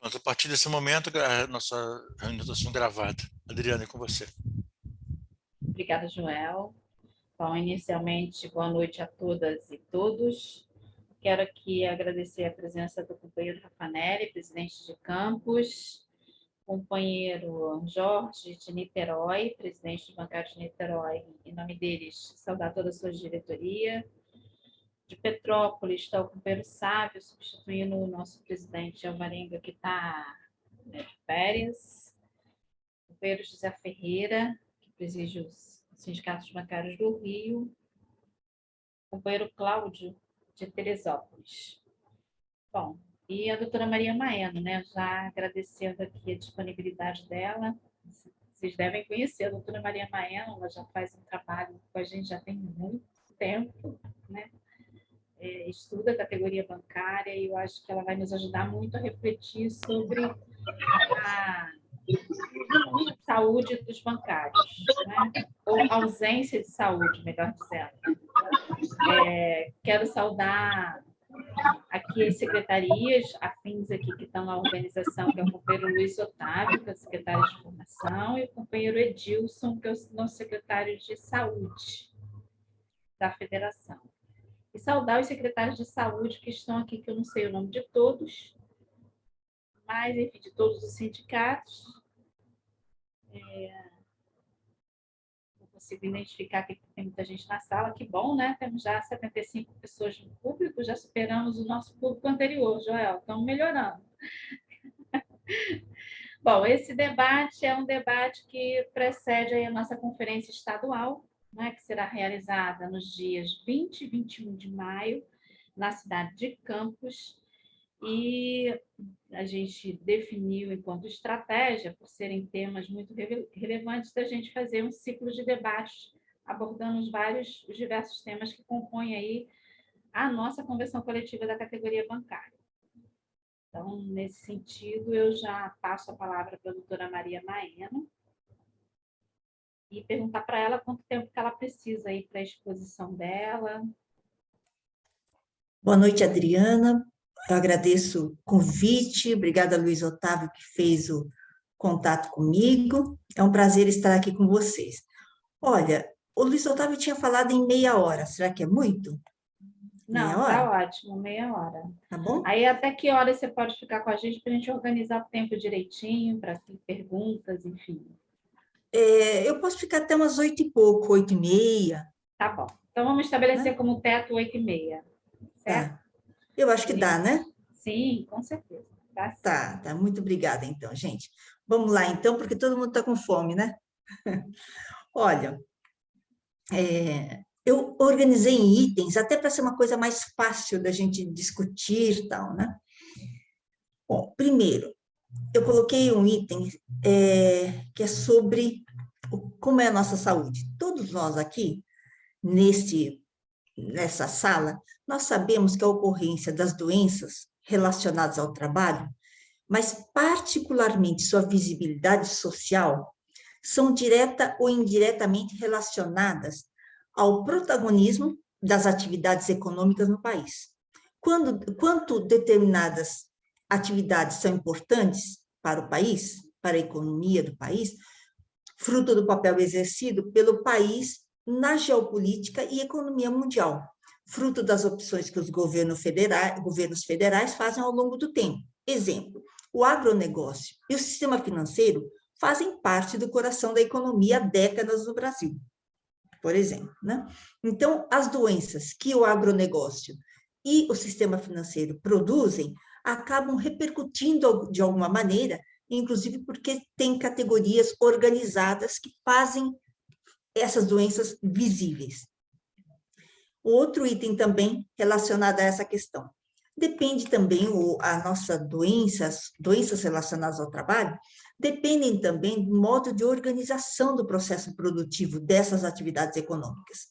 Pronto, a partir desse momento, a nossa reunião está sendo gravada. Adriana, é com você. Obrigada, Joel. Bom, inicialmente, boa noite a todas e todos. Quero aqui agradecer a presença do companheiro Rafanelli, presidente de campus, companheiro Jorge de Niterói, presidente do Bancário de Niterói, em nome deles, saudar toda a sua diretoria. De Petrópolis está o companheiro Sávio, substituindo o nosso presidente Alvarenga, que está de férias. O companheiro José Ferreira, que preside os sindicatos bancários do Rio. O companheiro Cláudio, de Teresópolis. Bom, e a doutora Maria Maeno, né? Já agradecendo aqui a disponibilidade dela. Vocês devem conhecer a doutora Maria Maeno, ela já faz um trabalho com a gente já tem muito tempo, né? Estuda a categoria bancária e eu acho que ela vai nos ajudar muito a refletir sobre a saúde dos bancários, né? Ou ausência de saúde, melhor dizendo. Quero saudar aqui as secretarias afins aqui que estão na organização, que é o companheiro Luiz Otávio, que é o secretário de formação, e o companheiro Edilson, que é o nosso secretário de saúde da federação. E saudar os secretários de saúde que estão aqui, que eu não sei o nome de todos, mas, enfim, de todos os sindicatos. Não consigo identificar que tem muita gente na sala, que bom, né? Temos já 75 pessoas no público, já superamos o nosso público anterior, Joel, estamos melhorando. Bom, esse debate é um debate que precede aí a nossa conferência estadual, né, que será realizada nos dias 20 e 21 de maio, na cidade de Campos, e a gente definiu enquanto estratégia, por serem temas muito relevantes, da gente fazer um ciclo de debates abordando os diversos temas que compõem aí a nossa convenção coletiva da categoria bancária. Então, nesse sentido, eu já passo a palavra para a doutora Maria Maeno e perguntar para ela quanto tempo que ela precisa aí para a exposição dela. Boa noite, Adriana. Eu agradeço o convite. Obrigada, Luiz Otávio, que fez o contato comigo. É um prazer estar aqui com vocês. Olha, o Luiz Otávio tinha falado em meia hora. Será que é muito? Não, tá ótimo, meia hora. Tá bom? Aí até que hora você pode ficar com a gente para a gente organizar o tempo direitinho, para perguntas, enfim. Eu posso ficar até umas 8 e pouco, 8 e meia. Tá bom. Então vamos estabelecer Né? como teto 8h30, certo? Tá. Eu acho que dá, né? Sim, com certeza. Dá sim. Tá. Muito obrigada, então, gente. Vamos lá, então, porque todo mundo está com fome, né? Olha, eu organizei em itens, até para ser uma coisa mais fácil da gente discutir e tal, né? Bom, primeiro, eu coloquei um item que é sobre como é a nossa saúde. Todos nós aqui, nessa sala, nós sabemos que a ocorrência das doenças relacionadas ao trabalho, mas particularmente sua visibilidade social, são direta ou indiretamente relacionadas ao protagonismo das atividades econômicas no país. Quanto determinadas atividades são importantes para o país, para a economia do país, fruto do papel exercido pelo país na geopolítica e economia mundial, fruto das opções que os governos federais fazem ao longo do tempo. Exemplo, o agronegócio e o sistema financeiro fazem parte do coração da economia há décadas no Brasil, por exemplo, né? Então, as doenças que o agronegócio e o sistema financeiro produzem acabam repercutindo de alguma maneira, inclusive porque tem categorias organizadas que fazem essas doenças visíveis. Outro item também relacionado a essa questão. Depende também, a nossa doenças relacionadas ao trabalho, dependem também do modo de organização do processo produtivo dessas atividades econômicas.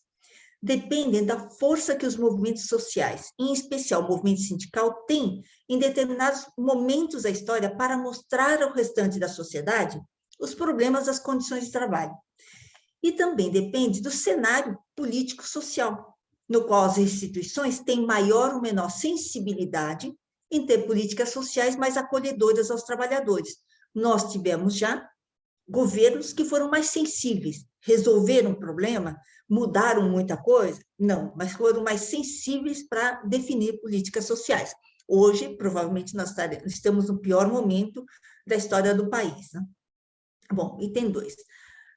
Dependem da força que os movimentos sociais, em especial o movimento sindical, têm em determinados momentos da história para mostrar ao restante da sociedade os problemas das condições de trabalho. E também depende do cenário político-social, no qual as instituições têm maior ou menor sensibilidade em ter políticas sociais mais acolhedoras aos trabalhadores. Nós tivemos já governos que foram mais sensíveis, resolveram o problema, mudaram muita coisa? Não, mas foram mais sensíveis para definir políticas sociais. Hoje, provavelmente, nós estamos no pior momento da história do país, né? Bom, item 2.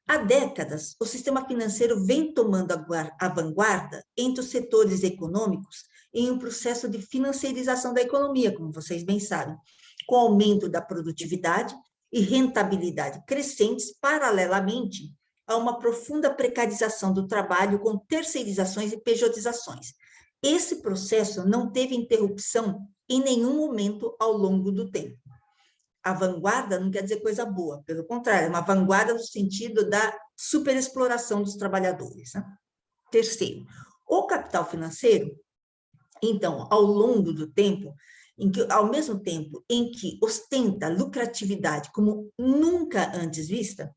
Há décadas, o sistema financeiro vem tomando a vanguarda entre os setores econômicos em um processo de financiarização da economia, como vocês bem sabem, com aumento da produtividade e rentabilidade crescentes, paralelamente a uma profunda precarização do trabalho com terceirizações e pejotizações. Esse processo não teve interrupção em nenhum momento ao longo do tempo. A vanguarda não quer dizer coisa boa, pelo contrário, é uma vanguarda no sentido da superexploração dos trabalhadores, né? Terceiro, o capital financeiro, então, ao longo do tempo, ao mesmo tempo em que ostenta lucratividade como nunca antes vista,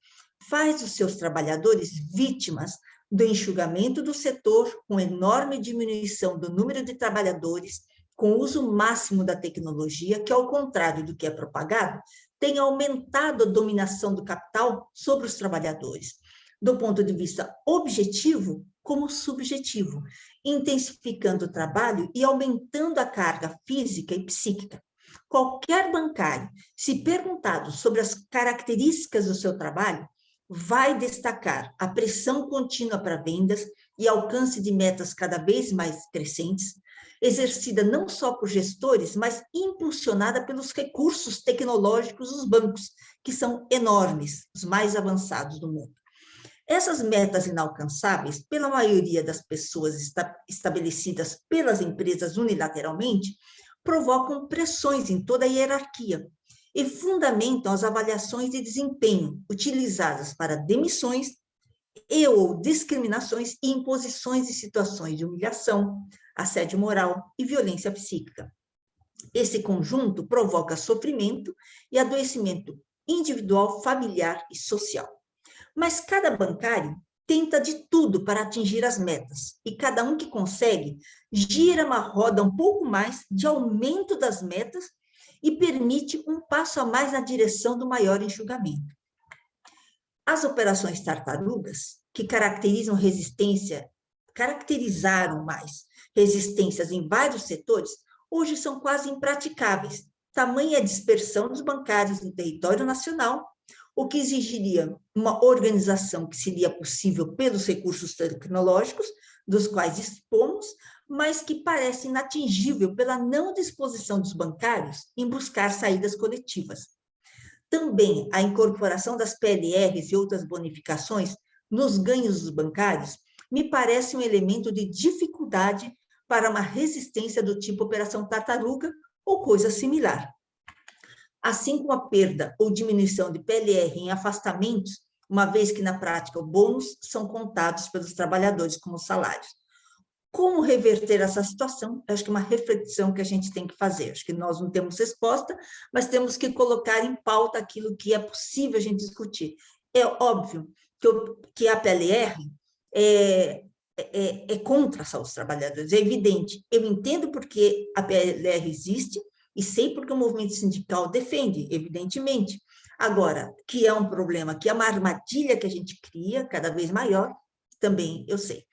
faz os seus trabalhadores vítimas do enxugamento do setor, com enorme diminuição do número de trabalhadores, com o uso máximo da tecnologia, que, ao contrário do que é propagado, tem aumentado a dominação do capital sobre os trabalhadores, do ponto de vista objetivo como subjetivo, intensificando o trabalho e aumentando a carga física e psíquica. Qualquer bancário, se perguntado sobre as características do seu trabalho, vai destacar a pressão contínua para vendas e alcance de metas cada vez mais crescentes, exercida não só por gestores, mas impulsionada pelos recursos tecnológicos dos bancos, que são enormes, os mais avançados do mundo. Essas metas inalcançáveis, pela maioria das pessoas estabelecidas pelas empresas unilateralmente, provocam pressões em toda a hierarquia e fundamentam as avaliações de desempenho utilizadas para demissões ou discriminações e imposições de situações de humilhação, assédio moral e violência psíquica. Esse conjunto provoca sofrimento e adoecimento individual, familiar e social. Mas cada bancário tenta de tudo para atingir as metas, e cada um que consegue gira uma roda um pouco mais de aumento das metas e permite um passo a mais na direção do maior enxugamento. As operações tartarugas, que caracterizaram mais resistências em vários setores, hoje são quase impraticáveis, tamanha a dispersão dos bancários no território nacional, o que exigiria uma organização que seria possível pelos recursos tecnológicos, dos quais dispomos, mas que parece inatingível pela não disposição dos bancários em buscar saídas coletivas. Também a incorporação das PLRs e outras bonificações nos ganhos dos bancários me parece um elemento de dificuldade para uma resistência do tipo operação tartaruga ou coisa similar. Assim como a perda ou diminuição de PLR em afastamentos, uma vez que na prática os bônus são contados pelos trabalhadores como salários. Como reverter essa situação? Acho que é uma reflexão que a gente tem que fazer. Acho que nós não temos resposta, mas temos que colocar em pauta aquilo que é possível a gente discutir. É óbvio que a PLR é contra a saúde dos trabalhadores, é evidente. Eu entendo porque a PLR existe e sei porque o movimento sindical defende, evidentemente. Agora, que é um problema, que é uma armadilha que a gente cria cada vez maior, também eu sei.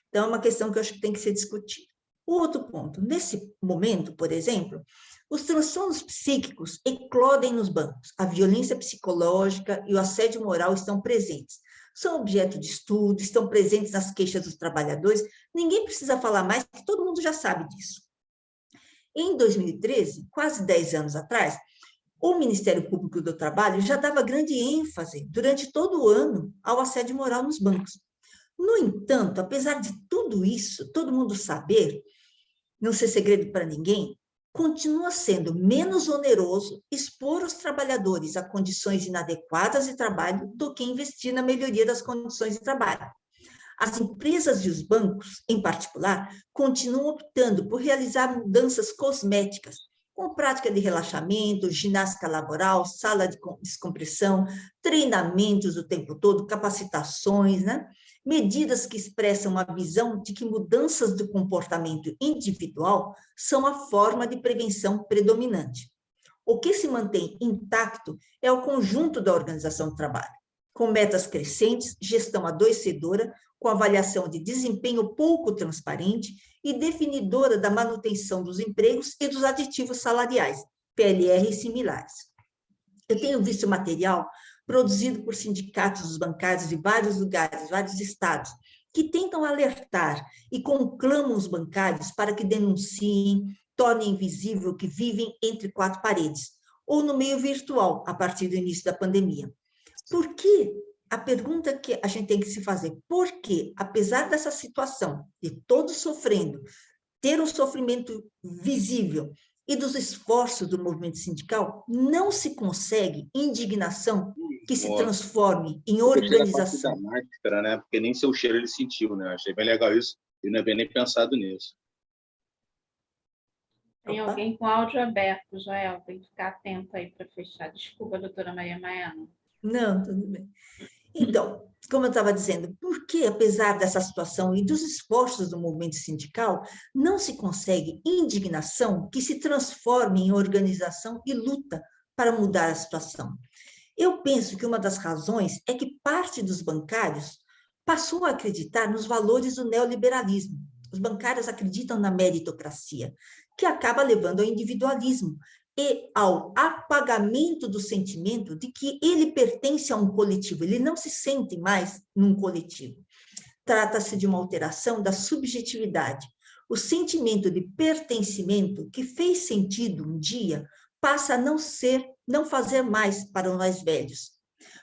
Então, é uma questão que eu acho que tem que ser discutida. O outro ponto, nesse momento, por exemplo, os transtornos psíquicos eclodem nos bancos, a violência psicológica e o assédio moral estão presentes. São objeto de estudo, estão presentes nas queixas dos trabalhadores, ninguém precisa falar mais, porque todo mundo já sabe disso. Em 2013, quase 10 anos atrás, o Ministério Público do Trabalho já dava grande ênfase, durante todo o ano, ao assédio moral nos bancos. No entanto, apesar de tudo isso, todo mundo saber, não ser segredo para ninguém, continua sendo menos oneroso expor os trabalhadores a condições inadequadas de trabalho do que investir na melhoria das condições de trabalho. As empresas e os bancos, em particular, continuam optando por realizar mudanças cosméticas, com prática de relaxamento, ginástica laboral, sala de descompressão, treinamentos o tempo todo, capacitações, né? Medidas que expressam a visão de que mudanças do comportamento individual são a forma de prevenção predominante. O que se mantém intacto é o conjunto da organização do trabalho, com metas crescentes, gestão adoecedora, com avaliação de desempenho pouco transparente e definidora da manutenção dos empregos e dos aditivos salariais, PLR e similares. Eu tenho visto material produzido por sindicatos dos bancários de vários lugares, vários estados, que tentam alertar e conclamam os bancários para que denunciem, tornem invisível que vivem entre quatro paredes, ou no meio virtual, a partir do início da pandemia. Por que? A pergunta que a gente tem que se fazer, por que, apesar dessa situação, de todos sofrendo, ter um sofrimento visível e dos esforços do movimento sindical, não se consegue indignação que se transforme em organização? Da máscara, né? Porque nem seu cheiro ele sentiu, né? Achei bem legal isso, e não havia nem pensado nisso. Tem alguém com áudio aberto, Joel, tem que ficar atento aí para fechar. Desculpa, doutora Maria Maiana. Não, tudo bem. Então, como eu estava dizendo, por que, apesar dessa situação e dos esforços do movimento sindical, não se consegue indignação que se transforme em organização e luta para mudar a situação? Eu penso que uma das razões é que parte dos bancários passou a acreditar nos valores do neoliberalismo. Os bancários acreditam na meritocracia, que acaba levando ao individualismo e ao apagamento do sentimento de que ele pertence a um coletivo, ele não se sente mais num coletivo. Trata-se de uma alteração da subjetividade. O sentimento de pertencimento que fez sentido um dia passa a não fazer mais para os mais velhos.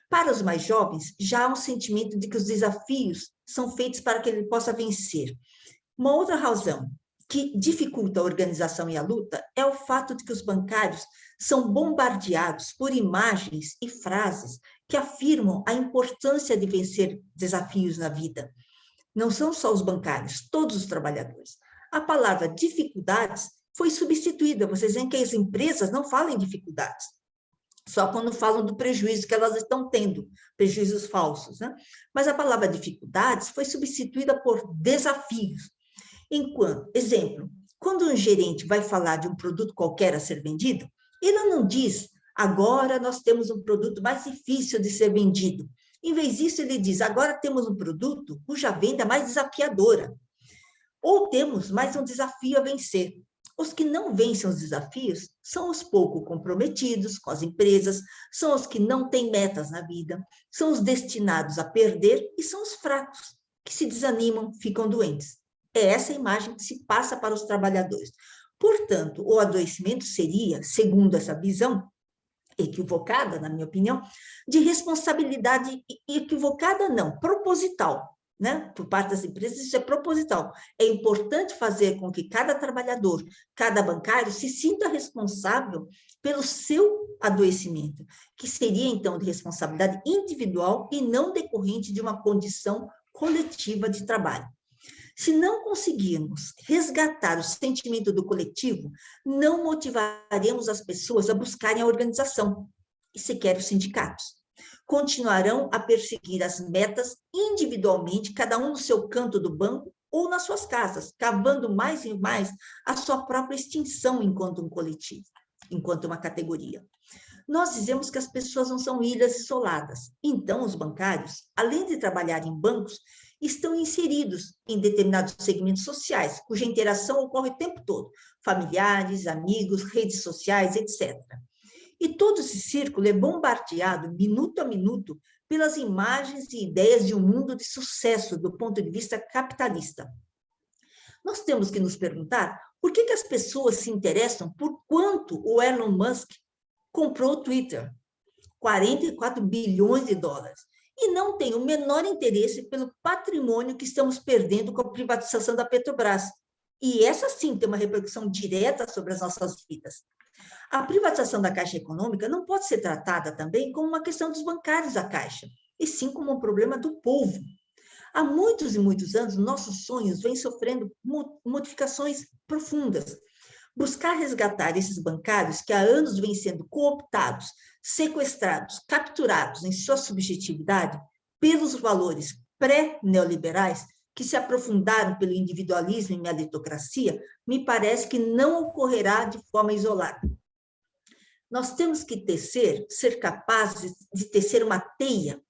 Para os mais jovens, já há um sentimento de que os desafios são feitos para que ele possa vencer. Uma outra razão que dificulta a organização e a luta é o fato de que os bancários são bombardeados por imagens e frases que afirmam a importância de vencer desafios na vida. Não são só os bancários, todos os trabalhadores. A palavra dificuldades foi substituída. Vocês veem que as empresas não falam em dificuldades, só quando falam do prejuízo que elas estão tendo, prejuízos falsos, né? Mas a palavra dificuldades foi substituída por desafios. Enquanto, exemplo, quando um gerente vai falar de um produto qualquer a ser vendido, ele não diz, agora nós temos um produto mais difícil de ser vendido. Em vez disso, ele diz, agora temos um produto cuja venda é mais desafiadora. Ou temos mais um desafio a vencer. Os que não vencem os desafios são os pouco comprometidos com as empresas, são os que não têm metas na vida, são os destinados a perder e são os fracos, que se desanimam, ficam doentes. É essa imagem que se passa para os trabalhadores. Portanto, o adoecimento seria, segundo essa visão, equivocada, na minha opinião, de responsabilidade equivocada não, proposital, né? Por parte das empresas, isso é proposital. É importante fazer com que cada trabalhador, cada bancário se sinta responsável pelo seu adoecimento, que seria, então, de responsabilidade individual e não decorrente de uma condição coletiva de trabalho. Se não conseguirmos resgatar o sentimento do coletivo, não motivaremos as pessoas a buscarem a organização, e sequer os sindicatos. Continuarão a perseguir as metas individualmente, cada um no seu canto do banco ou nas suas casas, cavando mais e mais a sua própria extinção enquanto um coletivo, enquanto uma categoria. Nós dizemos que as pessoas não são ilhas isoladas, então os bancários, além de trabalhar em bancos, estão inseridos em determinados segmentos sociais, cuja interação ocorre o tempo todo, familiares, amigos, redes sociais, etc. E todo esse círculo é bombardeado, minuto a minuto, pelas imagens e ideias de um mundo de sucesso do ponto de vista capitalista. Nós temos que nos perguntar por que as pessoas se interessam por quanto o Elon Musk comprou o Twitter, 44 bilhões de dólares, e não tem o menor interesse pelo patrimônio que estamos perdendo com a privatização da Petrobras. E essa sim tem uma repercussão direta sobre as nossas vidas. A privatização da Caixa Econômica não pode ser tratada também como uma questão dos bancários da Caixa, e sim como um problema do povo. Há muitos e muitos anos, nossos sonhos vêm sofrendo modificações profundas. buscar resgatar esses bancários que há anos vêm sendo cooptados, sequestrados, capturados em sua subjetividade pelos valores pré-neoliberais que se aprofundaram pelo individualismo e meritocracia, me parece que não ocorrerá de forma isolada. Nós temos que ser capazes de tecer uma teia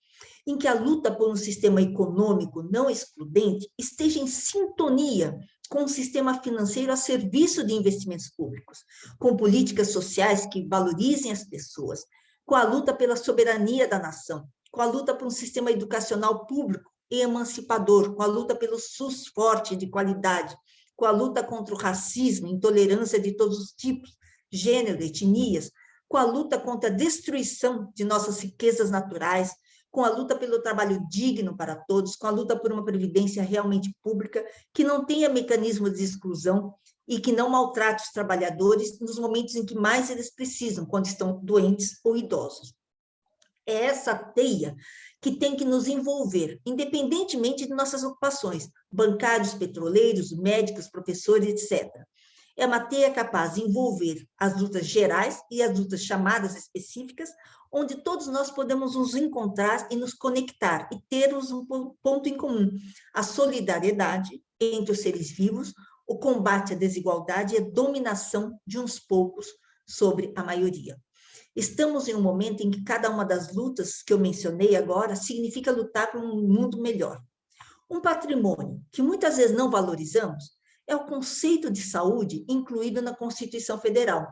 em que a luta por um sistema econômico não excludente esteja em sintonia com um sistema financeiro a serviço de investimentos públicos, com políticas sociais que valorizem as pessoas, com a luta pela soberania da nação, com a luta por um sistema educacional público e emancipador, com a luta pelo SUS forte de qualidade, com a luta contra o racismo, intolerância de todos os tipos, gênero, etnias, com a luta contra a destruição de nossas riquezas naturais, com a luta pelo trabalho digno para todos, com a luta por uma previdência realmente pública, que não tenha mecanismo de exclusão e que não maltrate os trabalhadores nos momentos em que mais eles precisam, quando estão doentes ou idosos. É essa teia que tem que nos envolver, independentemente de nossas ocupações, bancários, petroleiros, médicos, professores, etc. É uma teia capaz de envolver as lutas gerais e as lutas chamadas específicas, onde todos nós podemos nos encontrar e nos conectar e termos um ponto em comum, a solidariedade entre os seres vivos, o combate à desigualdade e a dominação de uns poucos sobre a maioria. Estamos em um momento em que cada uma das lutas que eu mencionei agora significa lutar por um mundo melhor. Um patrimônio que muitas vezes não valorizamos é o conceito de saúde incluído na Constituição Federal.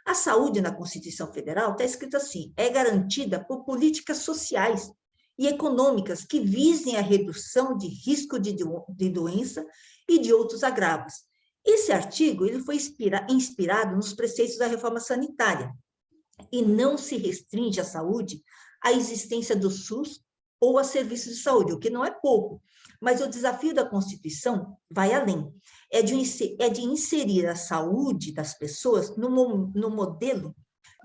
A saúde na Constituição Federal está escrito assim: é garantida por políticas sociais e econômicas que visem a redução de risco de doença e de outros agravos. Esse artigo ele foi inspirado nos preceitos da reforma sanitária e não se restringe à saúde à existência do SUS ou a serviços de saúde, o que não é pouco. Mas o desafio da Constituição vai além. É de inserir a saúde das pessoas no modelo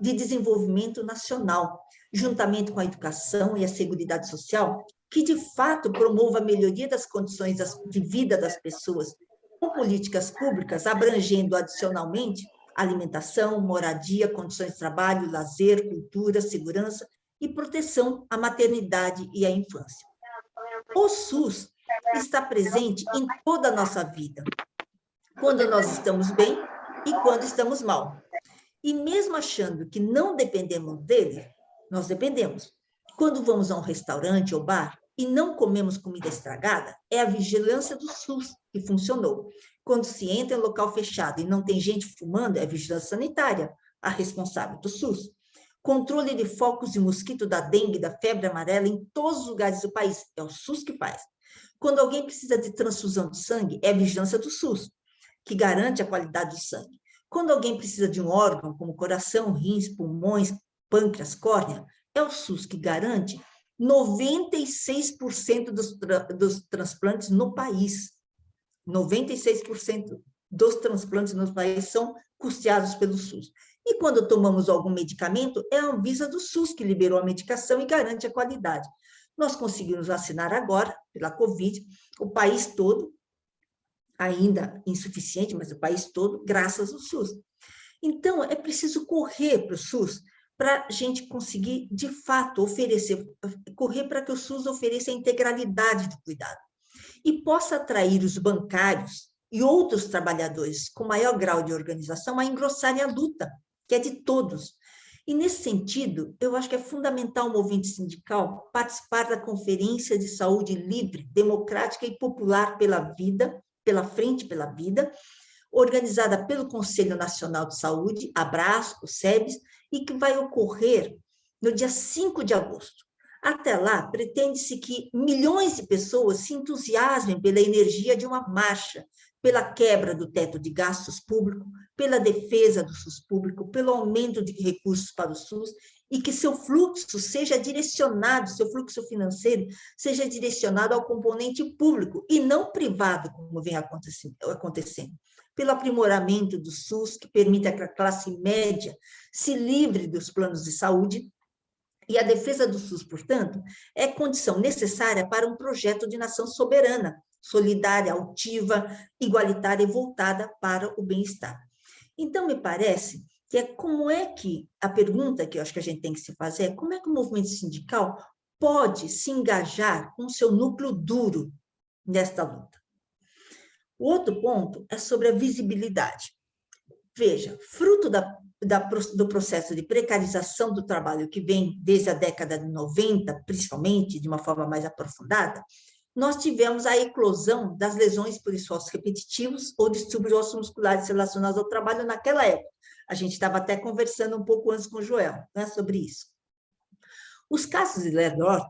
de desenvolvimento nacional, juntamente com a educação e a seguridade social, que de fato promova a melhoria das condições de vida das pessoas, com políticas públicas abrangendo adicionalmente alimentação, moradia, condições de trabalho, lazer, cultura, segurança e proteção à maternidade e à infância. O SUS está presente em toda a nossa vida, quando nós estamos bem e quando estamos mal. E mesmo achando que não dependemos dele, nós dependemos. Quando vamos a um restaurante ou bar e não comemos comida estragada, é a vigilância do SUS que funcionou. Quando se entra em local fechado e não tem gente fumando, é a vigilância sanitária, a responsável do SUS. Controle de focos de mosquito da dengue, da febre amarela em todos os lugares do país, é o SUS que faz. Quando alguém precisa de transfusão de sangue, é a vigilância do SUS, que garante a qualidade do sangue. Quando alguém precisa de um órgão, como coração, rins, pulmões, pâncreas, córnea, é o SUS que garante 96% dos transplantes no país. 96% dos transplantes no país são custeados pelo SUS. E quando tomamos algum medicamento, é a Anvisa do SUS que liberou a medicação e garante a qualidade. Nós conseguimos vacinar agora, pela Covid, o país todo, ainda insuficiente, mas o país todo, graças ao SUS. Então, é preciso correr para o SUS, para a gente conseguir, de fato, correr para que o SUS ofereça a integralidade do cuidado e possa atrair os bancários e outros trabalhadores com maior grau de organização a engrossarem a luta, que é de todos. E, nesse sentido, eu acho que é fundamental o movimento sindical participar da Conferência de Saúde Livre, Democrática e Popular pela Vida, pela Frente pela Vida, organizada pelo Conselho Nacional de Saúde, Abraço, o SEBS, e que vai ocorrer no dia 5 de agosto. Até lá, pretende-se que milhões de pessoas se entusiasmem pela energia de uma marcha, pela quebra do teto de gastos públicos, pela defesa do SUS público, pelo aumento de recursos para o SUS, e que seu fluxo seja direcionado, seu fluxo financeiro seja direcionado ao componente público e não privado, como vem acontecendo. Pelo aprimoramento do SUS, que permita que a classe média se livre dos planos de saúde. E a defesa do SUS, portanto, é condição necessária para um projeto de nação soberana, solidária, altiva, igualitária e voltada para o bem-estar. Então, me parece que a pergunta que eu acho que a gente tem que se fazer é como é que o movimento sindical pode se engajar com o seu núcleo duro nesta luta. O outro ponto é sobre a visibilidade. Veja, fruto do processo de precarização do trabalho que vem desde a década de 90, principalmente, de uma forma mais aprofundada, nós tivemos a eclosão das lesões por esforços repetitivos ou distúrbios ossomusculares relacionados ao trabalho naquela época. A gente estava até conversando um pouco antes com o Joel, né, sobre isso. Os casos de Ler-Dort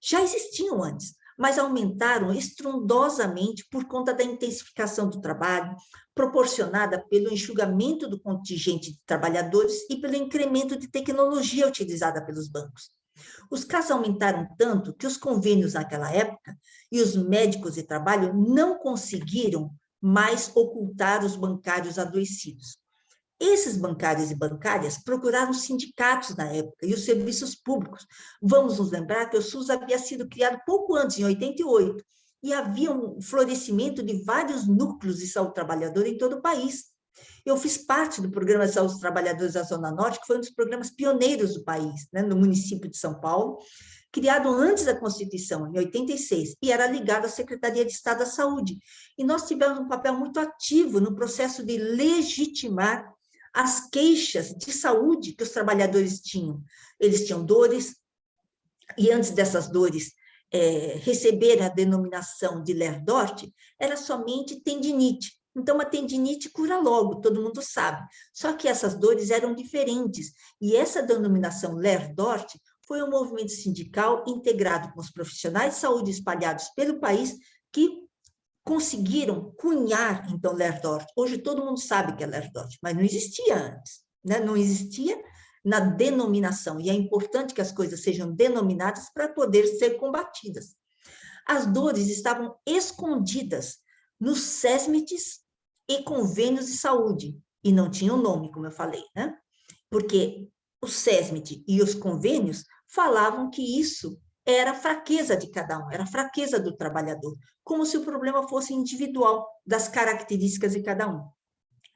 já existiam antes, mas aumentaram estrondosamente por conta da intensificação do trabalho, proporcionada pelo enxugamento do contingente de trabalhadores e pelo incremento de tecnologia utilizada pelos bancos. Os casos aumentaram tanto que os convênios naquela época e os médicos de trabalho não conseguiram mais ocultar os bancários adoecidos. Esses bancários e bancárias procuraram sindicatos na época e os serviços públicos. Vamos nos lembrar que o SUS havia sido criado pouco antes, em 88, e havia um florescimento de vários núcleos de saúde trabalhadora em todo o país. Eu fiz parte do programa de saúde dos trabalhadores da Zona Norte, que foi um dos programas pioneiros do país, né, no município de São Paulo, criado antes da Constituição, em 86, e era ligado à Secretaria de Estado da Saúde. E nós tivemos um papel muito ativo no processo de legitimar as queixas de saúde que os trabalhadores tinham. Eles tinham dores, e antes dessas dores receber a denominação de Ler-Dort, era somente tendinite. Então, a tendinite cura logo, todo mundo sabe. Só que essas dores eram diferentes, e essa denominação Ler-Dort foi um movimento sindical integrado com os profissionais de saúde espalhados pelo país que conseguiram cunhar, então, Ler-Dort. Hoje todo mundo sabe que é Ler-Dort, mas não existia antes, né? Não existia na denominação, e é importante que as coisas sejam denominadas para poder ser combatidas. As dores estavam escondidas nos SESMITs e convênios de saúde, e não tinham nome, como eu falei, né? Porque o SESMIT e os convênios falavam que isso era fraqueza de cada um, era fraqueza do trabalhador, como se o problema fosse individual, das características de cada um.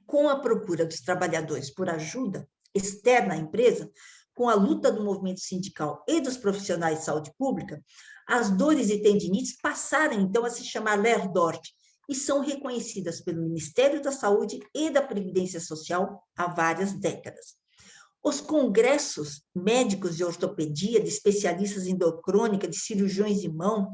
Com a procura dos trabalhadores por ajuda externa à empresa, com a luta do movimento sindical e dos profissionais de saúde pública, as dores e tendinites passaram, então, a se chamar Ler-Dort e são reconhecidas pelo Ministério da Saúde e da Previdência Social há várias décadas. Os congressos médicos de ortopedia, de especialistas em endocrônica, de cirurgiões de mão,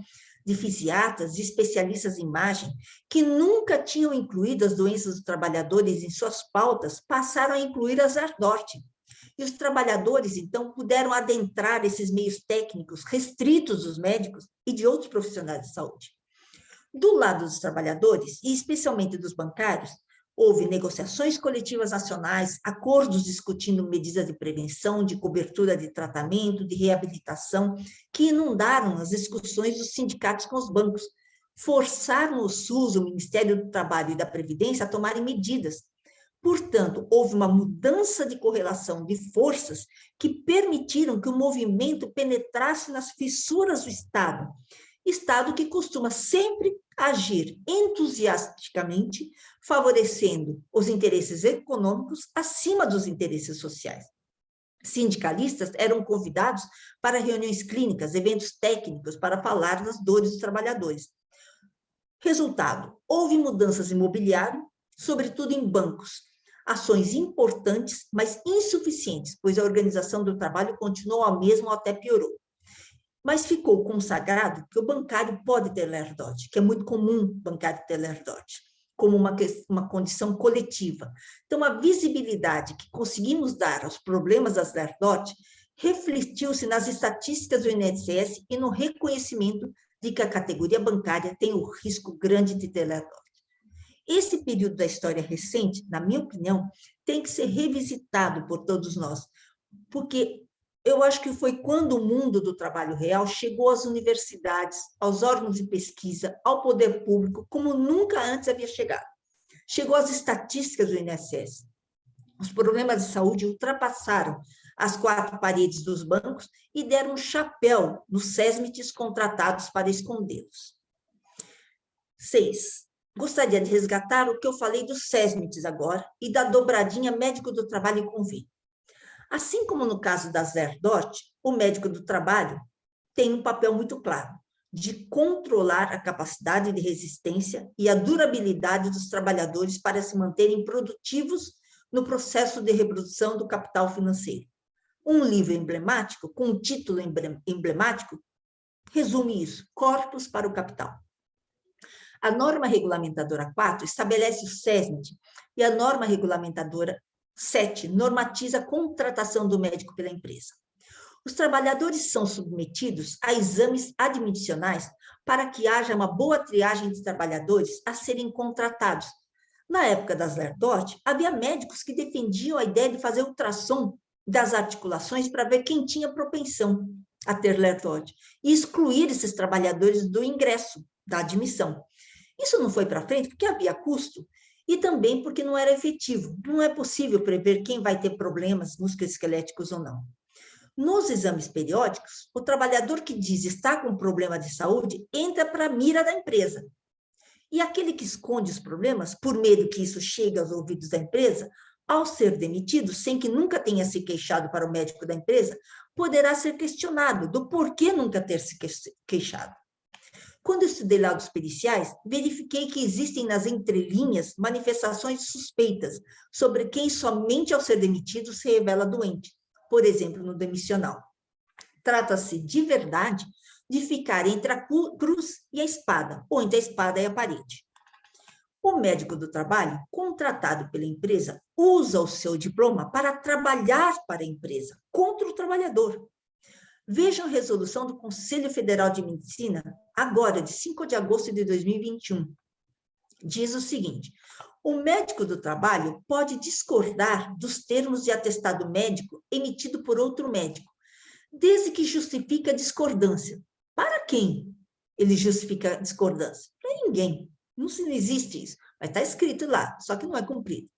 de fisiatras, de especialistas em imagem, que nunca tinham incluído as doenças dos trabalhadores em suas pautas, passaram a incluir as Ler-Dort. E os trabalhadores, então, puderam adentrar esses meios técnicos restritos dos médicos e de outros profissionais de saúde. Do lado dos trabalhadores, e especialmente dos bancários, houve negociações coletivas nacionais, acordos discutindo medidas de prevenção, de cobertura de tratamento, de reabilitação, que inundaram as discussões dos sindicatos com os bancos, forçaram o SUS, o Ministério do Trabalho e da Previdência a tomarem medidas. Portanto, houve uma mudança de correlação de forças que permitiram que o movimento penetrasse nas fissuras do Estado que costuma sempre agir entusiasticamente, favorecendo os interesses econômicos acima dos interesses sociais. Sindicalistas eram convidados para reuniões clínicas, eventos técnicos, para falar das dores dos trabalhadores. Resultado, houve mudanças em imobiliário, sobretudo em bancos, ações importantes, mas insuficientes, pois a organização do trabalho continuou a mesma ou até piorou. Mas ficou consagrado que o bancário pode ter Ler-Dort, que é muito comum o bancário ter Ler-Dort, como uma condição coletiva. Então, a visibilidade que conseguimos dar aos problemas das Ler-Dort refletiu-se nas estatísticas do INSS e no reconhecimento de que a categoria bancária tem o risco grande de ter Ler-Dort. Esse período da história recente, na minha opinião, tem que ser revisitado por todos nós, porque eu acho que foi quando o mundo do trabalho real chegou às universidades, aos órgãos de pesquisa, ao poder público, como nunca antes havia chegado. Chegou às estatísticas do INSS. Os problemas de saúde ultrapassaram as quatro paredes dos bancos e deram um chapéu nos SESMITs contratados para escondê-los. 6. gostaria de resgatar o que eu falei dos SESMITs agora e da dobradinha médico do trabalho e convênio. Assim como no caso da ZERDOT, o médico do trabalho tem um papel muito claro de controlar a capacidade de resistência e a durabilidade dos trabalhadores para se manterem produtivos no processo de reprodução do capital financeiro. Um livro emblemático, com um título emblemático, resume isso: Corpos para o Capital. A norma regulamentadora 4 estabelece o SESMIT e a norma regulamentadora 7 normatiza a contratação do médico pela empresa. Os trabalhadores são submetidos a exames admissionais para que haja uma boa triagem de trabalhadores a serem contratados. Na época das LERDOT, havia médicos que defendiam a ideia de fazer ultrassom das articulações para ver quem tinha propensão a ter LERDOT e excluir esses trabalhadores do ingresso, da admissão. Isso não foi para frente porque havia custo e também porque não era efetivo. Não é possível prever quem vai ter problemas musculoesqueléticos ou não. Nos exames periódicos, o trabalhador que diz estar com problema de saúde entra para a mira da empresa. E aquele que esconde os problemas, por medo que isso chegue aos ouvidos da empresa, ao ser demitido, sem que nunca tenha se queixado para o médico da empresa, poderá ser questionado do porquê nunca ter se queixado. Quando eu estudei laudos periciais, verifiquei que existem nas entrelinhas manifestações suspeitas sobre quem somente ao ser demitido se revela doente. Por exemplo, no demissional. Trata-se de verdade de ficar entre a cruz e a espada, ou entre a espada e a parede. O médico do trabalho, contratado pela empresa, usa o seu diploma para trabalhar para a empresa, contra o trabalhador. Vejam a resolução do Conselho Federal de Medicina, agora, de 5 de agosto de 2021. Diz o seguinte: o médico do trabalho pode discordar dos termos de atestado médico emitido por outro médico, desde que justifique a discordância. Para quem ele justifica a discordância? Para ninguém. Não existe isso. Mas está escrito lá, só que não é cumprido.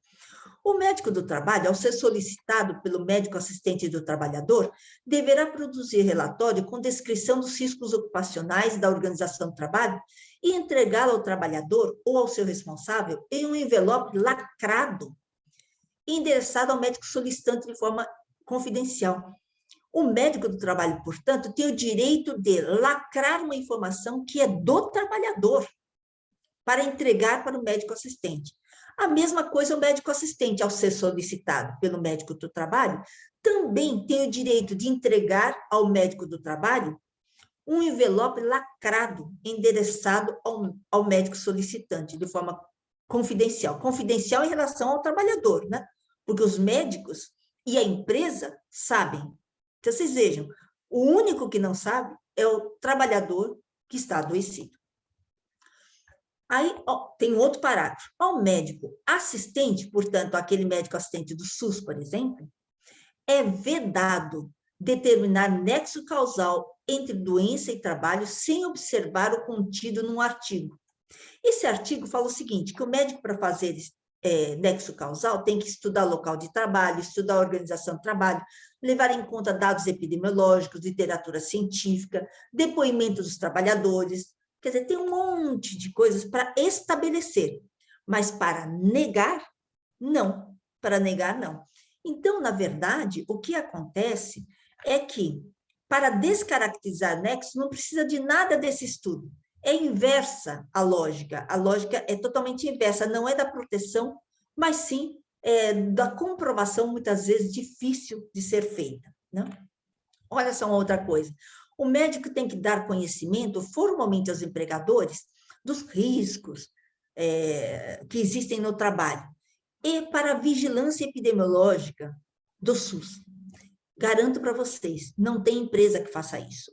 O médico do trabalho, ao ser solicitado pelo médico assistente do trabalhador, deverá produzir relatório com descrição dos riscos ocupacionais da organização do trabalho e entregá-lo ao trabalhador ou ao seu responsável em um envelope lacrado, endereçado ao médico solicitante de forma confidencial. O médico do trabalho, portanto, tem o direito de lacrar uma informação que é do trabalhador para entregar para o médico assistente. A mesma coisa o médico assistente, ao ser solicitado pelo médico do trabalho, também tem o direito de entregar ao médico do trabalho um envelope lacrado, endereçado ao médico solicitante, de forma confidencial. Confidencial em relação ao trabalhador, né? Porque os médicos e a empresa sabem. Então, vocês vejam, o único que não sabe é o trabalhador que está adoecido. Aí, tem outro parágrafo. Ao médico assistente, portanto, aquele médico assistente do SUS, por exemplo, é vedado determinar nexo causal entre doença e trabalho sem observar o contido num artigo. Esse artigo fala o seguinte, que o médico, para fazer nexo causal, tem que estudar o local de trabalho, estudar a organização do trabalho, levar em conta dados epidemiológicos, literatura científica, depoimento dos trabalhadores. Quer dizer, tem um monte de coisas para estabelecer, mas para negar, não. Para negar, não. Então, na verdade, o que acontece é que, para descaracterizar nexo, não precisa de nada desse estudo. É inversa a lógica é totalmente inversa, não é da proteção, mas sim da comprovação, muitas vezes, difícil de ser feita. Né? Olha só uma outra coisa. O médico tem que dar conhecimento formalmente aos empregadores dos riscos que existem no trabalho e para a vigilância epidemiológica do SUS. Garanto para vocês, não tem empresa que faça isso.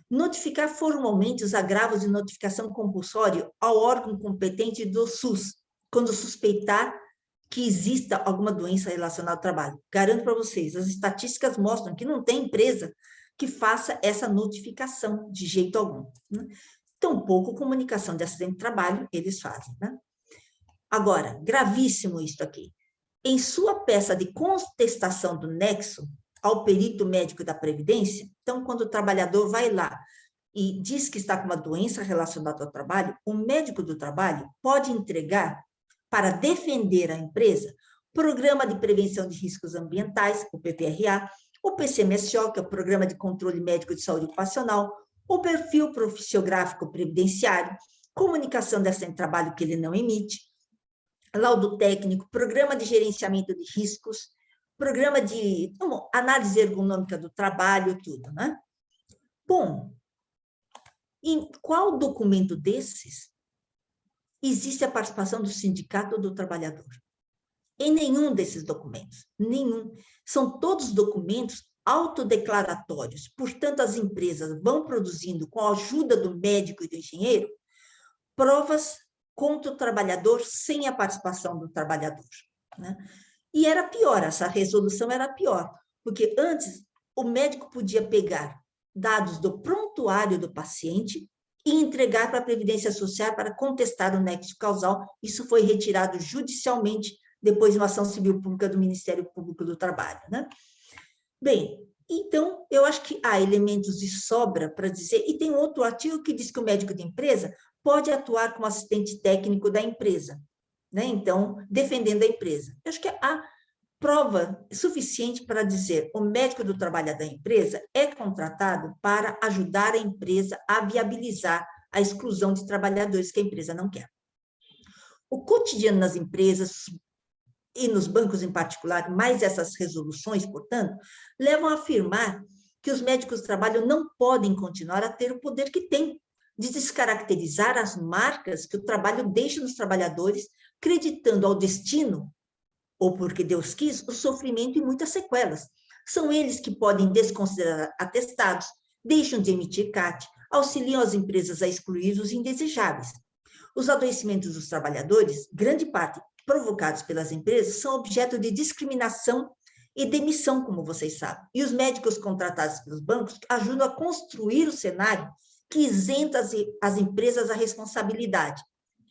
Notificar formalmente os agravos de notificação compulsória ao órgão competente do SUS, quando suspeitar que exista alguma doença relacionada ao trabalho. Garanto para vocês, as estatísticas mostram que não tem empresa que faça essa notificação de jeito algum. Né? Tampouco comunicação de acidente de trabalho eles fazem. Né? Agora, gravíssimo isso aqui. Em sua peça de contestação do nexo ao perito médico da Previdência, então, quando o trabalhador vai lá e diz que está com uma doença relacionada ao trabalho, o médico do trabalho pode entregar, para defender a empresa, Programa de Prevenção de Riscos Ambientais, o PPRA, o PCMSO, que é o Programa de Controle Médico de Saúde Ocupacional, o perfil profissiográfico previdenciário, comunicação de acidente de trabalho que ele não emite, laudo técnico, programa de gerenciamento de riscos, programa de análise ergonômica do trabalho, tudo, né? Bom, em qual documento desses existe a participação do sindicato ou do trabalhador? Em nenhum desses documentos, nenhum. São todos documentos autodeclaratórios. Portanto, as empresas vão produzindo, com a ajuda do médico e do engenheiro, provas contra o trabalhador sem a participação do trabalhador, né? E era pior, essa resolução era pior, porque antes o médico podia pegar dados do prontuário do paciente e entregar para a Previdência Social para contestar o nexo causal. Isso foi retirado judicialmente depois de uma ação civil pública do Ministério Público do Trabalho, né? Bem, então, eu acho que há elementos de sobra para dizer, e tem outro artigo que diz que o médico de empresa pode atuar como assistente técnico da empresa, né? Então, defendendo a empresa. Eu acho que há prova suficiente para dizer o médico do trabalho da empresa é contratado para ajudar a empresa a viabilizar a exclusão de trabalhadores que a empresa não quer. O cotidiano nas empresas e nos bancos em particular, mais essas resoluções, portanto, levam a afirmar que os médicos do trabalho não podem continuar a ter o poder que têm de descaracterizar as marcas que o trabalho deixa nos trabalhadores, acreditando ao destino, ou porque Deus quis, o sofrimento e muitas sequelas. São eles que podem desconsiderar atestados, deixam de emitir CAT, auxiliam as empresas a excluir os indesejáveis. Os adoecimentos dos trabalhadores, grande parte provocados pelas empresas, são objeto de discriminação e demissão, como vocês sabem. E os médicos contratados pelos bancos ajudam a construir o cenário que isenta as empresas da responsabilidade.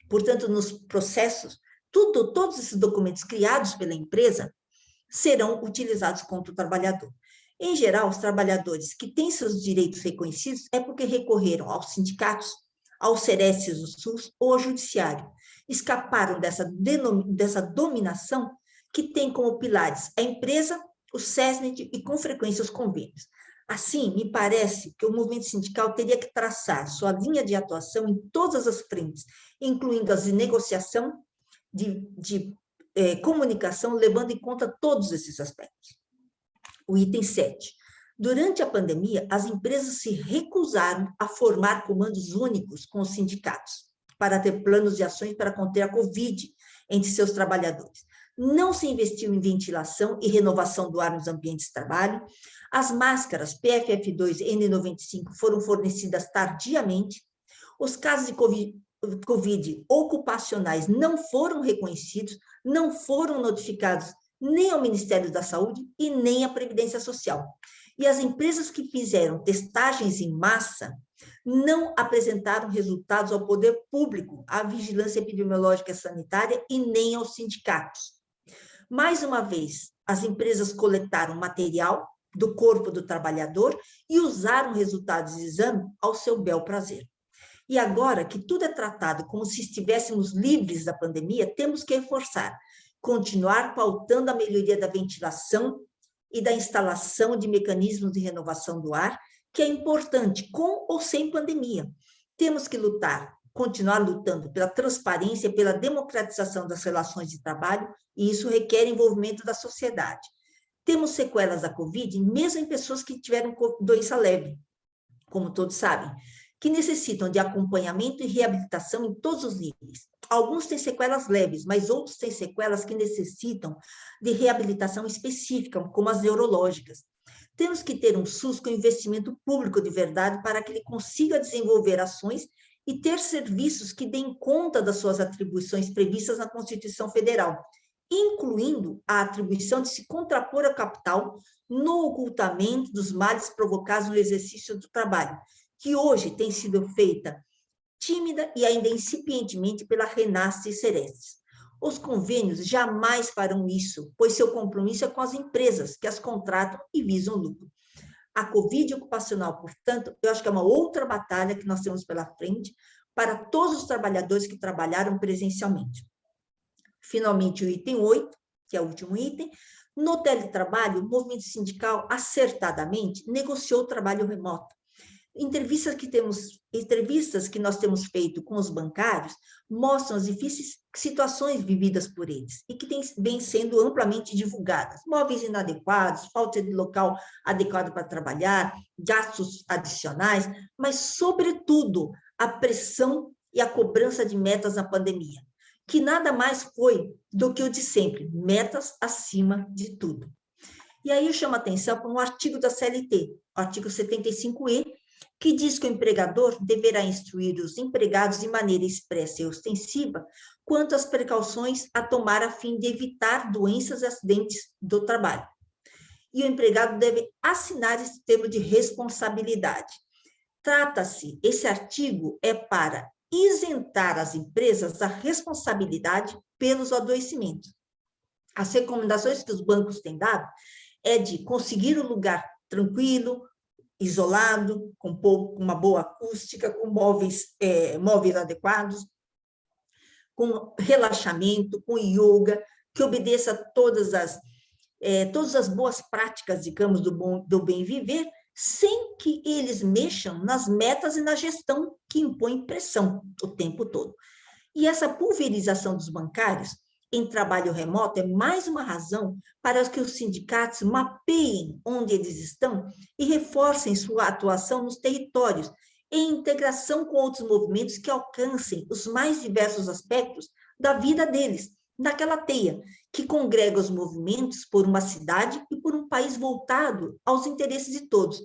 Portanto, nos processos, todos esses documentos criados pela empresa serão utilizados contra o trabalhador. Em geral, os trabalhadores que têm seus direitos reconhecidos é porque recorreram aos sindicatos, aos Cereces do SUS ou ao judiciário. Escaparam dessa dominação que tem como pilares a empresa, o SESNET e, com frequência, os convênios. Assim, me parece que o movimento sindical teria que traçar sua linha de atuação em todas as frentes, incluindo as de negociação, de comunicação, levando em conta todos esses aspectos. O item 7. Durante a pandemia, as empresas se recusaram a formar comandos únicos com os sindicatos, para ter planos de ações para conter a Covid entre seus trabalhadores. Não se investiu em ventilação e renovação do ar nos ambientes de trabalho. As máscaras PFF2 e N95 foram fornecidas tardiamente. Os casos de Covid ocupacionais não foram reconhecidos, não foram notificados nem ao Ministério da Saúde e nem à Previdência Social. E as empresas que fizeram testagens em massa não apresentaram resultados ao poder público, à vigilância epidemiológica e sanitária e nem aos sindicatos. Mais uma vez, as empresas coletaram material do corpo do trabalhador e usaram resultados de exame ao seu bel prazer. E agora que tudo é tratado como se estivéssemos livres da pandemia, temos que reforçar, continuar pautando a melhoria da ventilação e da instalação de mecanismos de renovação do ar, que é importante, com ou sem pandemia. Temos que continuar lutando pela transparência e pela democratização das relações de trabalho, e isso requer envolvimento da sociedade. Temos sequelas da Covid, mesmo em pessoas que tiveram doença leve, como todos sabem, que necessitam de acompanhamento e reabilitação em todos os níveis. Alguns têm sequelas leves, mas outros têm sequelas que necessitam de reabilitação específica, como as neurológicas. Temos que ter um SUS com investimento público de verdade para que ele consiga desenvolver ações e ter serviços que deem conta das suas atribuições previstas na Constituição Federal, incluindo a atribuição de se contrapor ao capital no ocultamento dos males provocados no exercício do trabalho, que hoje tem sido feita tímida e ainda incipientemente pela Renasce e Cereces. Os convênios jamais farão isso, pois seu compromisso é com as empresas que as contratam e visam lucro. A Covid ocupacional, portanto, eu acho que é uma outra batalha que nós temos pela frente para todos os trabalhadores que trabalharam presencialmente. Finalmente, o item 8, que é o último item, no teletrabalho, o movimento sindical acertadamente negociou o trabalho remoto. Entrevistas que nós temos feito com os bancários mostram as difíceis situações vividas por eles e que vêm sendo amplamente divulgadas. Móveis inadequados, falta de local adequado para trabalhar, gastos adicionais, mas, sobretudo, a pressão e a cobrança de metas na pandemia, que nada mais foi do que o de sempre, metas acima de tudo. E aí eu chamo a atenção para um artigo da CLT, o artigo 75E, que diz que o empregador deverá instruir os empregados de maneira expressa e ostensiva quanto às precauções a tomar a fim de evitar doenças e acidentes do trabalho. E o empregado deve assinar esse termo de responsabilidade. Esse artigo é para isentar as empresas da responsabilidade pelos adoecimentos. As recomendações que os bancos têm dado é de conseguir um lugar tranquilo, isolado, com uma boa acústica, com móveis adequados, com relaxamento, com yoga, que obedeça todas as boas práticas, digamos, do bem viver, sem que eles mexam nas metas e na gestão que impõe pressão o tempo todo. E essa pulverização dos bancários em trabalho remoto é mais uma razão para que os sindicatos mapeiem onde eles estão e reforcem sua atuação nos territórios, em integração com outros movimentos que alcancem os mais diversos aspectos da vida deles, naquela teia que congrega os movimentos por uma cidade e por um país voltado aos interesses de todos.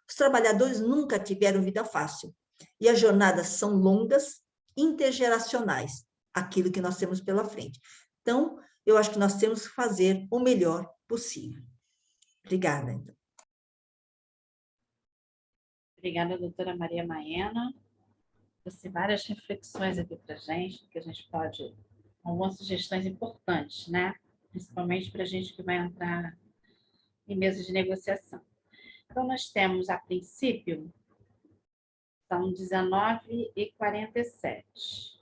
Os trabalhadores nunca tiveram vida fácil, e as jornadas são longas, intergeracionais, aquilo que nós temos pela frente. Então, eu acho que nós temos que fazer o melhor possível. Obrigada, então. Obrigada, doutora Maria Maena. Trouxe várias reflexões aqui para a gente, que a gente pode, algumas sugestões importantes, né? Principalmente para a gente que vai entrar em mesa de negociação. Então, nós temos, a princípio, são 19h47.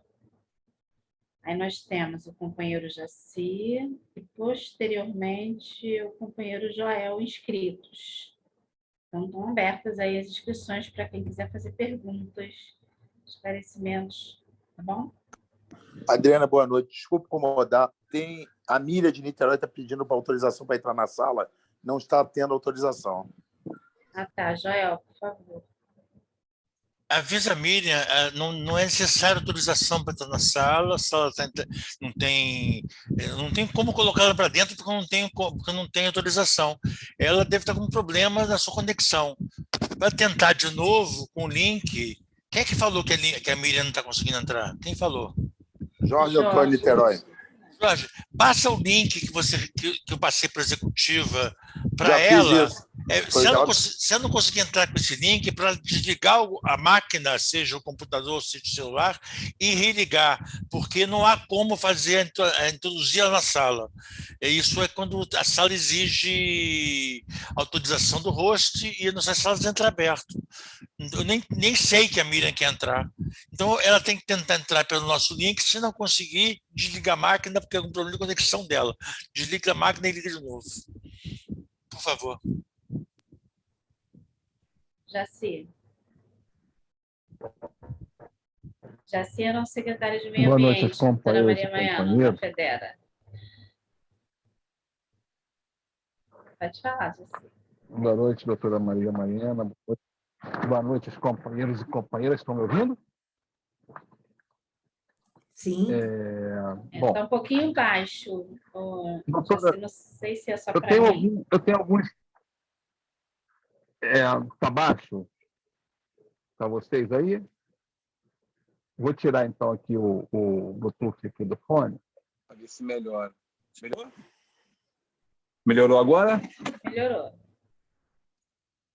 Aí nós temos o companheiro Jaci e, posteriormente, o companheiro Joel inscritos. Então, estão abertas aí as inscrições para quem quiser fazer perguntas, esclarecimentos, tá bom? Adriana, boa noite. Desculpa incomodar. A Miriam de Niterói está pedindo para autorização para entrar na sala. Não está tendo autorização. Ah, tá. Joel, por favor. Avisa a Miriam, não é necessário autorização para entrar na sala, não tem como colocar ela para dentro porque não tem autorização. Ela deve estar com um problema na sua conexão. Vai tentar de novo com o link. Quem é que falou que a Miriam não está conseguindo entrar? Quem falou? Jorge Antônio Niterói. Jorge, passa o link que eu passei para a executiva para ela. Se ela não conseguir entrar com esse link, para desligar a máquina, seja o computador, seja o celular, e religar, porque não há como introduzir ela na sala. Isso é quando a sala exige autorização do host e nossas salas entram aberto. Eu nem sei que a Miriam quer entrar. Então, ela tem que tentar entrar pelo nosso link, se não conseguir, desliga a máquina, porque é um problema de conexão dela. Desliga a máquina e liga de novo. Por favor. Jaci. Jaci é nosso secretário de Meio Ambiente, doutora Maria Maena, da Federa. Pode falar, Jaci. Boa noite, doutora Maria Maena. Boa noite, os companheiros e companheiras. Estão me ouvindo? Sim. Está um pouquinho baixo. Doutora, não sei se é só para mim. Eu tenho alguns... Está baixo? Para vocês aí? Vou tirar, então, aqui o Bluetooth aqui do fone. Para ver se melhora. Melhorou agora? Melhorou.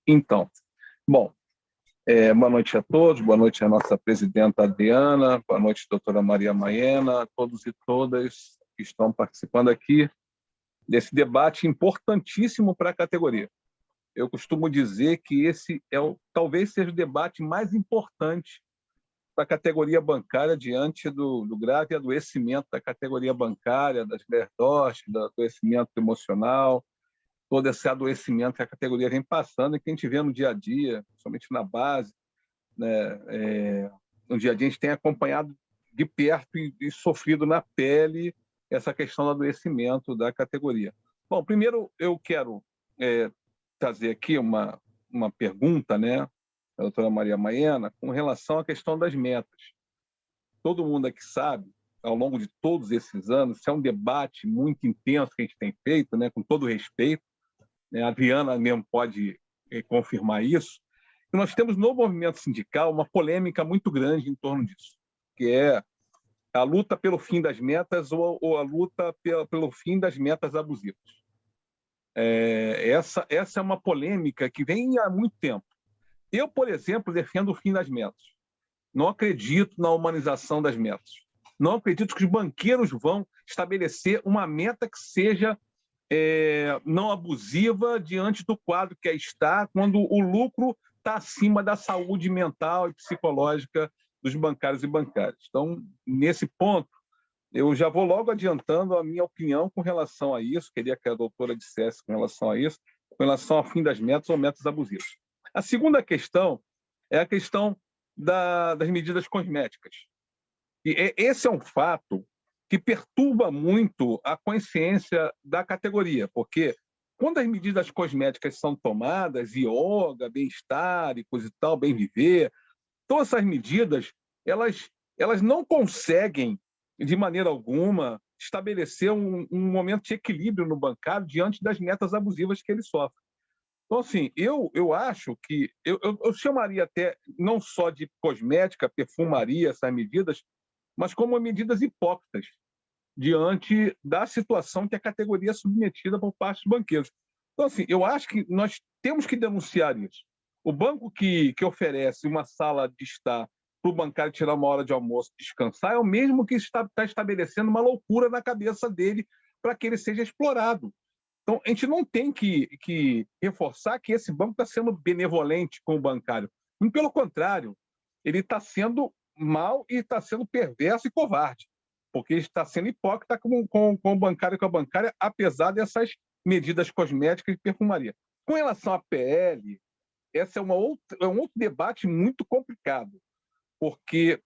Então, bom, boa noite a todos, boa noite à nossa presidenta Adriana, boa noite, doutora Maria Maena, a todos e todas que estão participando aqui desse debate importantíssimo para a categoria. eu costumo dizer que esse talvez seja o debate mais importante da categoria bancária diante do grave adoecimento da categoria bancária, das lerdoses, do adoecimento emocional, todo esse adoecimento que a categoria vem passando e que a gente vê no dia a dia, somente na base, né? No dia a dia a gente tem acompanhado de perto e sofrido na pele essa questão do adoecimento da categoria. Bom, primeiro eu quero trazer aqui uma pergunta, né, da doutora Maria Maena, com relação à questão das metas. Todo mundo aqui sabe, ao longo de todos esses anos, isso é um debate muito intenso que a gente tem feito, né, com todo respeito, né, a Adriana mesmo pode confirmar isso, que nós temos no movimento sindical uma polêmica muito grande em torno disso, que é a luta pelo fim das metas ou a luta pelo fim das metas abusivas. Essa é uma polêmica que vem há muito tempo. Eu, por exemplo, defendo o fim das metas. Não acredito na humanização das metas. Não acredito que os banqueiros vão estabelecer uma meta que seja não abusiva diante do quadro que aí está, quando o lucro está acima da saúde mental e psicológica dos bancários e bancárias. Então, nesse ponto, eu já vou logo adiantando a minha opinião com relação a isso, queria que a doutora dissesse com relação a isso, com relação ao fim das metas ou metas abusivas. A segunda questão é a questão das medidas cosméticas. E esse é um fato que perturba muito a consciência da categoria, porque quando as medidas cosméticas são tomadas, yoga, bem-estar e coisa e tal, bem-viver, todas essas medidas, elas não conseguem, de maneira alguma, estabelecer um momento de equilíbrio no bancário diante das metas abusivas que ele sofre. Então, assim, eu acho que eu chamaria até não só de cosmética, perfumaria, essas medidas, mas como medidas hipócritas diante da situação que a categoria é submetida por parte dos banqueiros. Então, assim, eu acho que nós temos que denunciar isso. O banco que oferece uma sala de estar para o bancário tirar uma hora de almoço e descansar é o mesmo que está estabelecendo uma loucura na cabeça dele para que ele seja explorado. Então, a gente não tem que reforçar que esse banco está sendo benevolente com o bancário. Muito pelo contrário, ele está sendo mal e está sendo perverso e covarde, porque ele está sendo hipócrita com o bancário e com a bancária, apesar dessas medidas cosméticas de perfumaria. Com relação à PL, esse é um outro debate muito complicado, porque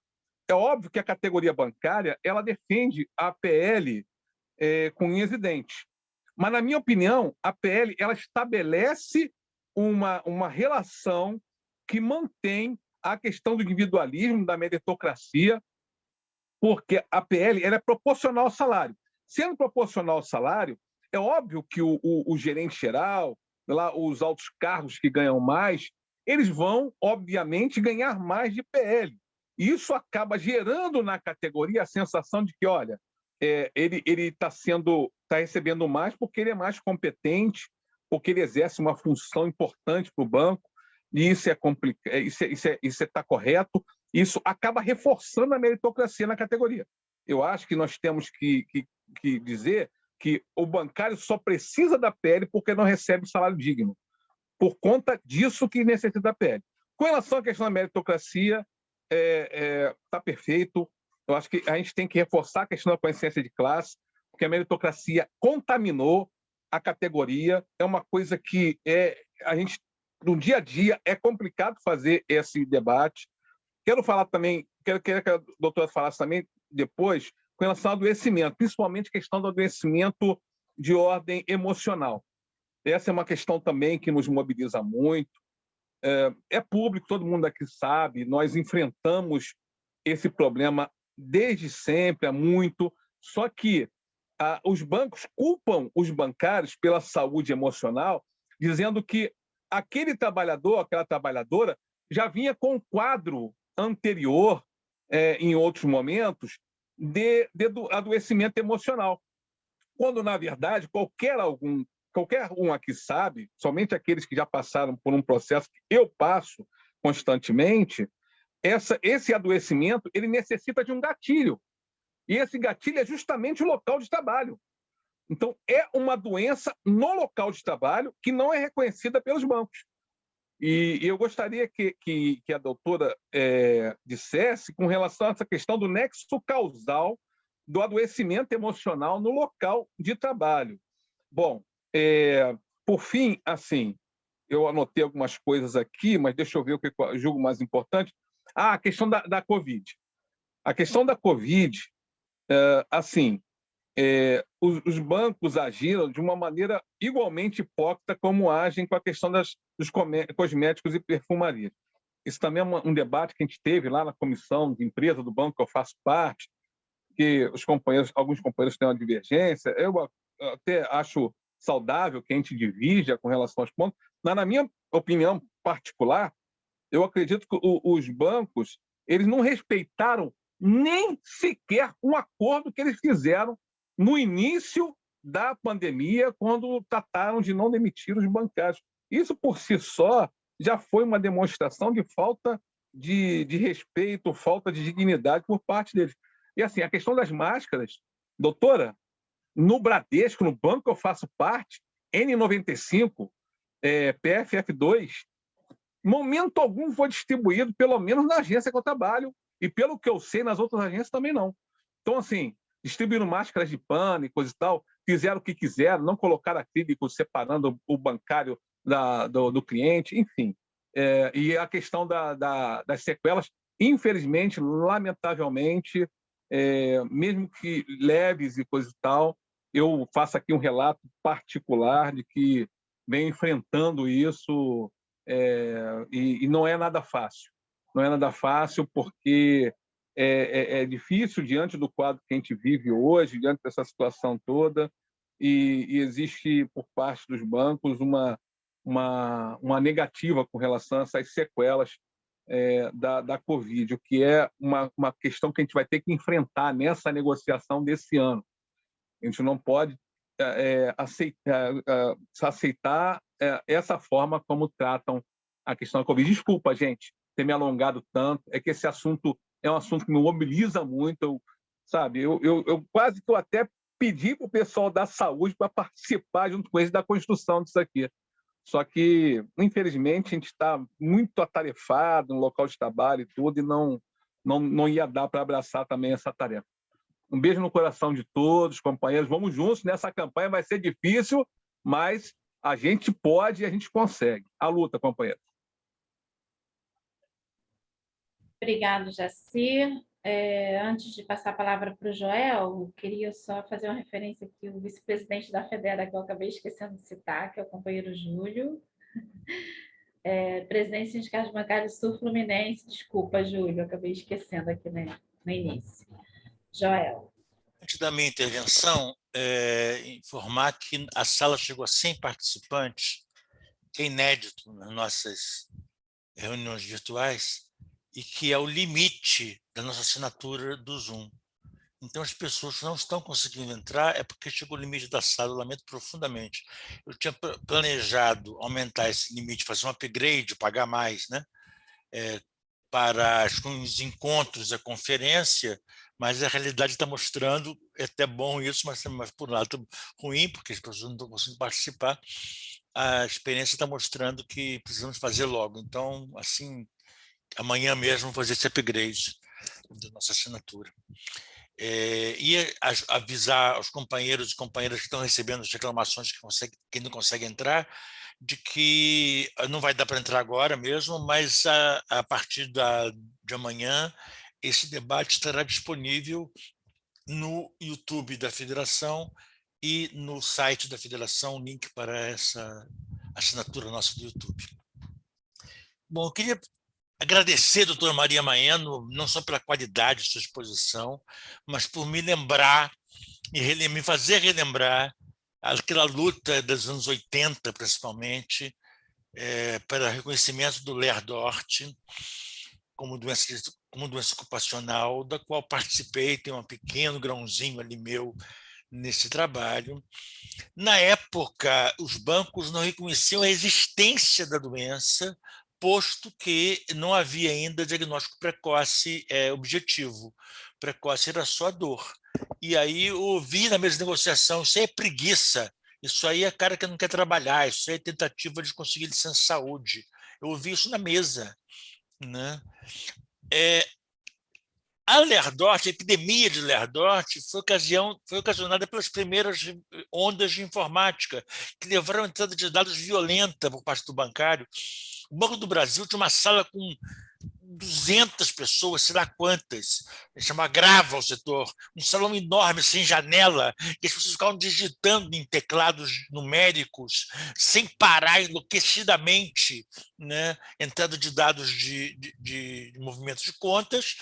é óbvio que a categoria bancária ela defende a PL com unhas e dentes. Mas, na minha opinião, a PL ela estabelece uma relação que mantém a questão do individualismo, da meritocracia, porque a PL ela é proporcional ao salário. Sendo proporcional ao salário, é óbvio que o gerente geral, lá, os altos cargos que ganham mais, eles vão, obviamente, ganhar mais de PL. Isso acaba gerando na categoria a sensação de que, olha, ele está recebendo mais porque ele é mais competente, porque ele exerce uma função importante para o banco, e isso está correto. Isso acaba reforçando a meritocracia na categoria. Eu acho que nós temos que dizer que o bancário só precisa da PL porque não recebe salário digno, por conta disso que necessita da PL. Com relação à questão da meritocracia, está perfeito. Eu acho que a gente tem que reforçar a questão da consciência de classe, porque a meritocracia contaminou a categoria. É uma coisa que a gente, no dia a dia, é complicado fazer esse debate. Quero falar também, quero que a doutora falasse também depois, com relação ao adoecimento, principalmente a questão do adoecimento de ordem emocional. Essa é uma questão também que nos mobiliza muito. É público, todo mundo aqui sabe, nós enfrentamos esse problema desde sempre, há muito, só que os bancos culpam os bancários pela saúde emocional, dizendo que aquele trabalhador, aquela trabalhadora, já vinha com um quadro anterior, em outros momentos, de adoecimento emocional. Quando, na verdade, qualquer um aqui sabe, somente aqueles que já passaram por um processo que eu passo constantemente, esse adoecimento ele necessita de um gatilho. E esse gatilho é justamente o local de trabalho. Então, é uma doença no local de trabalho que não é reconhecida pelos bancos. E eu gostaria que a doutora dissesse com relação a essa questão do nexo causal do adoecimento emocional no local de trabalho. Bom, por fim, assim, eu anotei algumas coisas aqui, mas deixa eu ver o que eu julgo mais importante. A questão da Covid. A questão da Covid, assim, os bancos agiram de uma maneira igualmente hipócrita como agem com a questão dos cosméticos e perfumaria. Isso também é um debate que a gente teve lá na comissão de empresa do banco que eu faço parte, que alguns companheiros têm uma divergência. Eu até acho saudável que a gente divida com relação aos pontos, mas, na minha opinião particular, eu acredito que os bancos eles não respeitaram nem sequer um acordo que eles fizeram no início da pandemia, quando trataram de não demitir os bancários. Isso, por si só, já foi uma demonstração de falta de respeito, falta de dignidade por parte deles. E, assim, a questão das máscaras, doutora, no Bradesco, no banco que eu faço parte, N95, PFF2, momento algum foi distribuído, pelo menos na agência que eu trabalho, e pelo que eu sei, nas outras agências também não. Então, assim, distribuíram máscaras de pano e coisa e tal, fizeram o que quiseram, não colocaram acrílico separando o bancário do cliente, enfim. E a questão das sequelas, infelizmente, lamentavelmente, mesmo que leves e coisa e tal, eu faço aqui um relato particular de que venho enfrentando isso e não é nada fácil. Não é nada fácil porque é difícil diante do quadro que a gente vive hoje, diante dessa situação toda, e existe, por parte dos bancos, uma negativa com relação a essas sequelas da Covid, o que é uma questão que a gente vai ter que enfrentar nessa negociação desse ano. A gente não pode aceitar essa forma como tratam a questão da Covid. Desculpa, gente, ter me alongado tanto, é que esse assunto é um assunto que me mobiliza muito, eu quase que eu até pedi para o pessoal da saúde para participar junto com eles da construção disso aqui. Só que, infelizmente, a gente está muito atarefado no local de trabalho e tudo, e não ia dar para abraçar também essa tarefa. Um beijo no coração de todos, companheiros. Vamos juntos nessa campanha, vai ser difícil, mas a gente pode e a gente consegue. A luta, companheiros. Obrigado, Jacir. Antes de passar a palavra para o Joel, queria só fazer uma referência aqui ao vice-presidente da Federa, que eu acabei esquecendo de citar, que é o companheiro Júlio. Presidente do Sindicato Bancário Sul-Fluminense. Desculpa, Júlio, eu acabei esquecendo aqui no início. Joel. Antes da minha intervenção, informar que a sala chegou a 100 participantes, que é inédito nas nossas reuniões virtuais, e que é o limite da nossa assinatura do Zoom. Então, as pessoas que não estão conseguindo entrar é porque chegou o limite da sala, eu lamento profundamente. Eu tinha planejado aumentar esse limite, fazer um upgrade, pagar mais, né? Para os encontros, a conferência, mas a realidade está mostrando, é até bom isso, mas por um lado ruim, porque as pessoas não estão conseguindo participar, a experiência está mostrando que precisamos fazer logo. Então, assim, amanhã mesmo vou fazer esse upgrade da nossa assinatura. E avisar aos companheiros e companheiras que estão recebendo as reclamações que não conseguem entrar, de que não vai dar para entrar agora mesmo, mas a partir de amanhã esse debate estará disponível no YouTube da Federação e no site da Federação, link para essa assinatura nossa do YouTube. Bom, eu queria agradecer, doutora Maria Maeno, não só pela qualidade de sua exposição, mas por me lembrar e me fazer relembrar aquela luta dos anos 80, principalmente, para reconhecimento do Ler-Dort como doença ocupacional, da qual participei, tem um pequeno grãozinho ali meu nesse trabalho. Na época, os bancos não reconheciam a existência da doença, posto que não havia ainda diagnóstico precoce objetivo. Precoce era só a dor. E aí eu ouvi na mesa de negociação, isso aí é preguiça, isso aí é cara que não quer trabalhar, isso aí é tentativa de conseguir licença de saúde. Eu ouvi isso na mesa, né? A Lerdorte, a epidemia de Lerdorte, foi ocasionada pelas primeiras ondas de informática, que levaram a entrada de dados violenta por parte do bancário. O Banco do Brasil tinha uma sala com 200 pessoas, sei lá quantas, chama grava o setor, um salão enorme, sem janela, que as pessoas ficavam digitando em teclados numéricos, sem parar enlouquecidamente, né? Entrada de dados de movimentos de contas,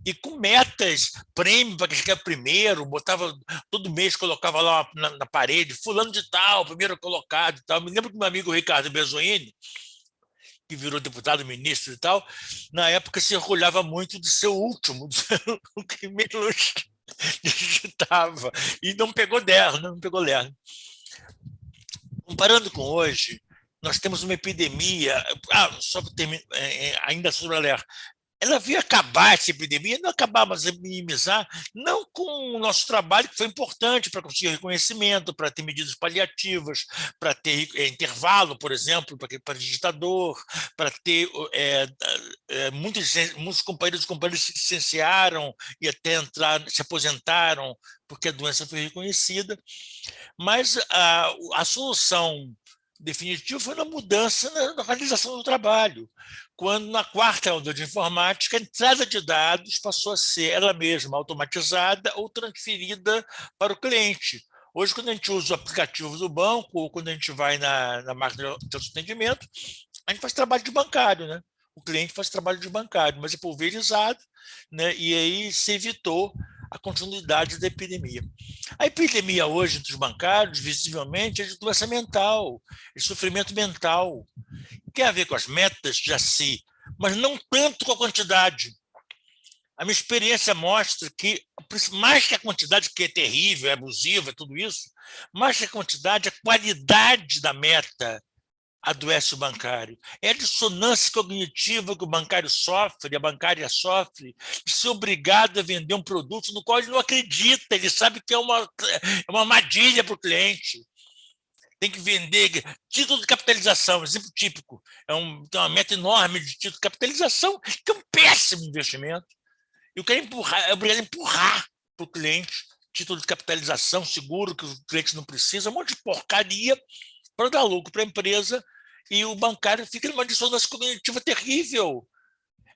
e com metas, prêmio para quem chegar primeiro, botava todo mês, colocava lá na parede, fulano de tal, primeiro colocado e tal. Me lembro que meu amigo Ricardo Bezoini, que virou deputado, ministro e tal, na época se orgulhava muito de ser o último, de ser o que menos digitava, e não pegou lerro, não pegou lerro. Comparando com hoje, nós temos uma epidemia, só para terminar, ainda sobre a lerro, ela veio acabar essa epidemia, não acabar, mas minimizar, não com o nosso trabalho, que foi importante para conseguir reconhecimento, para ter medidas paliativas, para ter intervalo, por exemplo, para digitador, para ter muitos companheiros e companheiras se licenciaram e até se aposentaram porque a doença foi reconhecida, mas a solução definitiva foi na mudança na organização do trabalho, quando, na quarta onda de informática, a entrada de dados passou a ser ela mesma automatizada ou transferida para o cliente. Hoje, quando a gente usa o aplicativo do banco ou quando a gente vai na máquina de atendimento, a gente faz trabalho de bancário, né? O cliente faz trabalho de bancário, mas é pulverizado, né? E aí se evitou a continuidade da epidemia. A epidemia hoje dos bancários, visivelmente, é de doença mental, de sofrimento mental. Tem a ver com as metas de si, mas não tanto com a quantidade. A minha experiência mostra que, mais que a quantidade, que é terrível, é abusiva, tudo isso, mais que a quantidade, a qualidade da meta adoece o bancário. É a dissonância cognitiva que o bancário sofre, a bancária sofre, de ser obrigado a vender um produto no qual ele não acredita, ele sabe que é uma armadilha para o cliente. Tem que vender título de capitalização, exemplo típico. Tem uma meta enorme de título de capitalização, que é um péssimo investimento. E o cara é obrigado a empurrar para o cliente título de capitalização, seguro, que o cliente não precisa, um monte de porcaria para dar lucro para a empresa, e o bancário fica numa dissonância cognitiva terrível.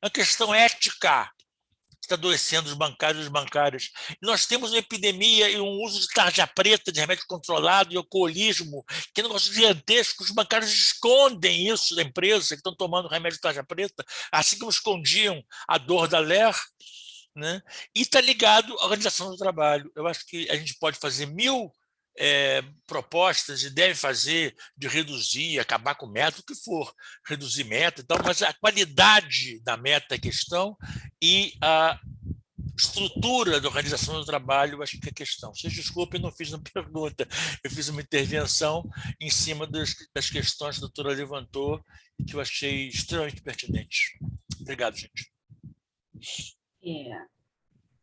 É uma questão ética que está adoecendo os bancários e as bancárias. E nós temos uma epidemia e um uso de tarja preta, de remédio controlado e alcoolismo, que é um negócio gigantesco. Os bancários escondem isso da empresa, que estão tomando remédio de tarja preta, assim como escondiam a dor da LER, né? E está ligado à organização do trabalho. Eu acho que a gente pode fazer 1000 propostas e deve fazer de reduzir, acabar com meta, o que for, reduzir meta e tal, mas a qualidade da meta é a questão e a estrutura da organização do trabalho, acho que é a questão. Vocês desculpem, não fiz uma pergunta, eu fiz uma intervenção em cima das questões que a doutora levantou e que eu achei extremamente pertinentes. Obrigado, gente.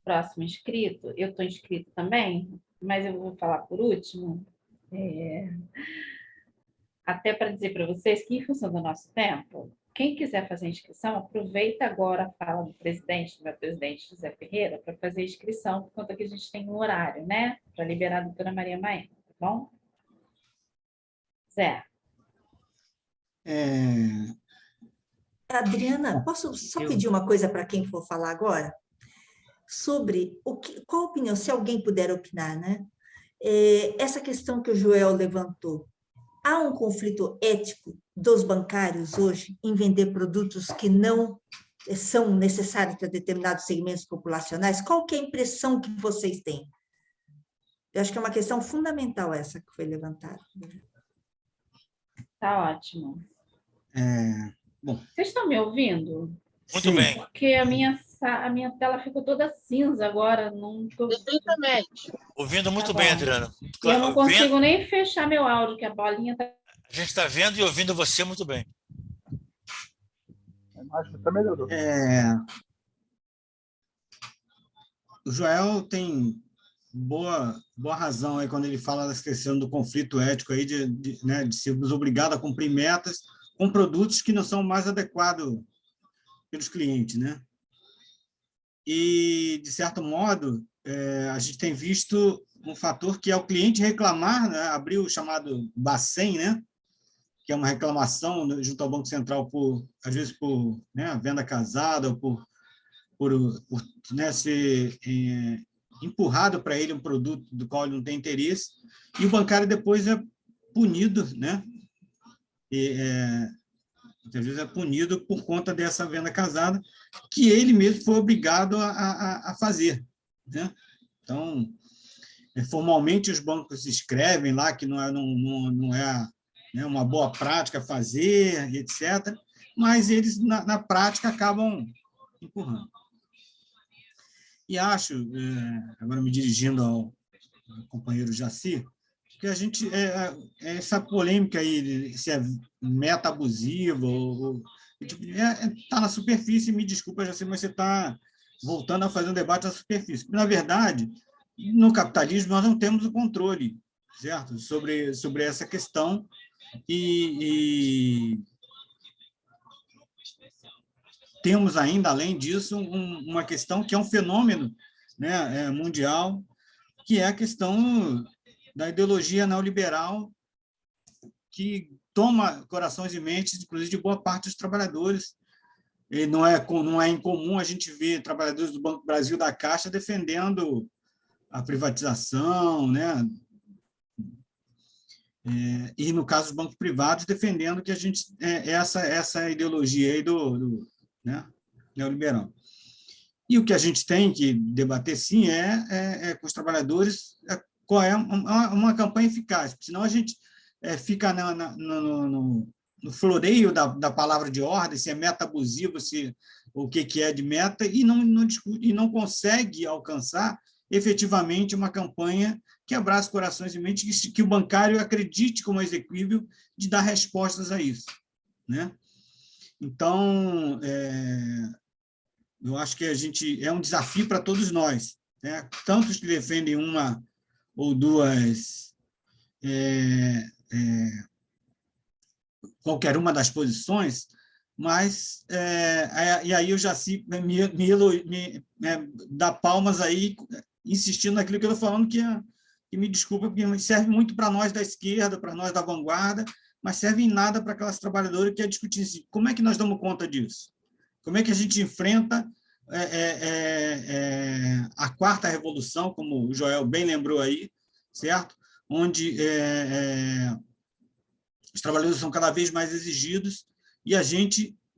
Próximo inscrito, eu estou inscrito também, mas eu vou falar por último, até para dizer para vocês que, em função do nosso tempo, quem quiser fazer inscrição, aproveita agora a fala do meu presidente José Ferreira, para fazer inscrição, por conta que a gente tem um horário, né? Para liberar a doutora Maria Maena, tá bom? Zé. Adriana, posso só pedir uma coisa para quem for falar agora? Sobre qual a opinião, se alguém puder opinar, né? Essa questão que o Joel levantou. Há um conflito ético dos bancários hoje em vender produtos que não são necessários para determinados segmentos populacionais? Qual que é a impressão que vocês têm? Eu acho que é uma questão fundamental essa que foi levantada. Tá ótimo. Bom. Vocês estão me ouvindo? Muito bem. Porque a minha tela ficou toda cinza agora. Não tô... Perfeitamente. Ouvindo muito bem, Adriana. Eu não consigo nem fechar meu áudio, que a bolinha está... A gente está vendo e ouvindo você muito bem. Acho que está melhorando. O Joel tem boa razão aí quando ele fala dessa questão do conflito ético aí né, de sermos obrigados a cumprir metas com produtos que não são mais adequados pelos clientes, né? E, de certo modo, a gente tem visto um fator que é o cliente reclamar, né? Abrir o chamado Bacen, né? Que é uma reclamação junto ao Banco Central, às vezes por, né, venda casada, ou por né, ser empurrado para ele um produto do qual ele não tem interesse, e o bancário depois é punido, né? Às vezes é punido por conta dessa venda casada, que ele mesmo foi obrigado a fazer, né? Então, formalmente, os bancos escrevem lá que não é né, uma boa prática fazer, etc., mas eles, na prática, acabam empurrando. E acho, agora me dirigindo ao companheiro Jaci, que a gente, essa polêmica aí, se é meta abusiva, está na superfície, me desculpa, Jaci, mas você está voltando a fazer um debate na superfície. Na verdade, no capitalismo, nós não temos o controle, certo? Sobre essa questão, e temos ainda, além disso, uma questão que é um fenômeno, né, mundial, que é a questão da ideologia neoliberal que toma corações e mentes, inclusive, de boa parte dos trabalhadores. E não é incomum a gente ver trabalhadores do Banco do Brasil, da Caixa, defendendo a privatização, né? E, no caso dos bancos privados, defendendo que a gente essa ideologia aí né, neoliberal. E o que a gente tem que debater, sim, é com os trabalhadores qual é uma campanha eficaz, porque senão a gente fica no floreio da palavra de ordem, se é meta abusiva, o que é de meta, e não consegue alcançar efetivamente uma campanha que abraça corações e mentes, que o bancário acredite como execuível de dar respostas a isso, né? Então, eu acho que é um desafio para todos nós, né? Tanto os que defendem uma ou duas, qualquer uma das posições, mas e aí eu já me dá palmas aí, insistindo naquilo que eu estou falando, que me desculpa, porque serve muito para nós da esquerda, para nós da vanguarda, mas serve em nada para aquelas trabalhadoras que é discutir assim, como é que nós damos conta disso? Como é que a gente enfrenta a quarta revolução, como o Joel bem lembrou aí, certo? Onde os trabalhadores são cada vez mais exigidos e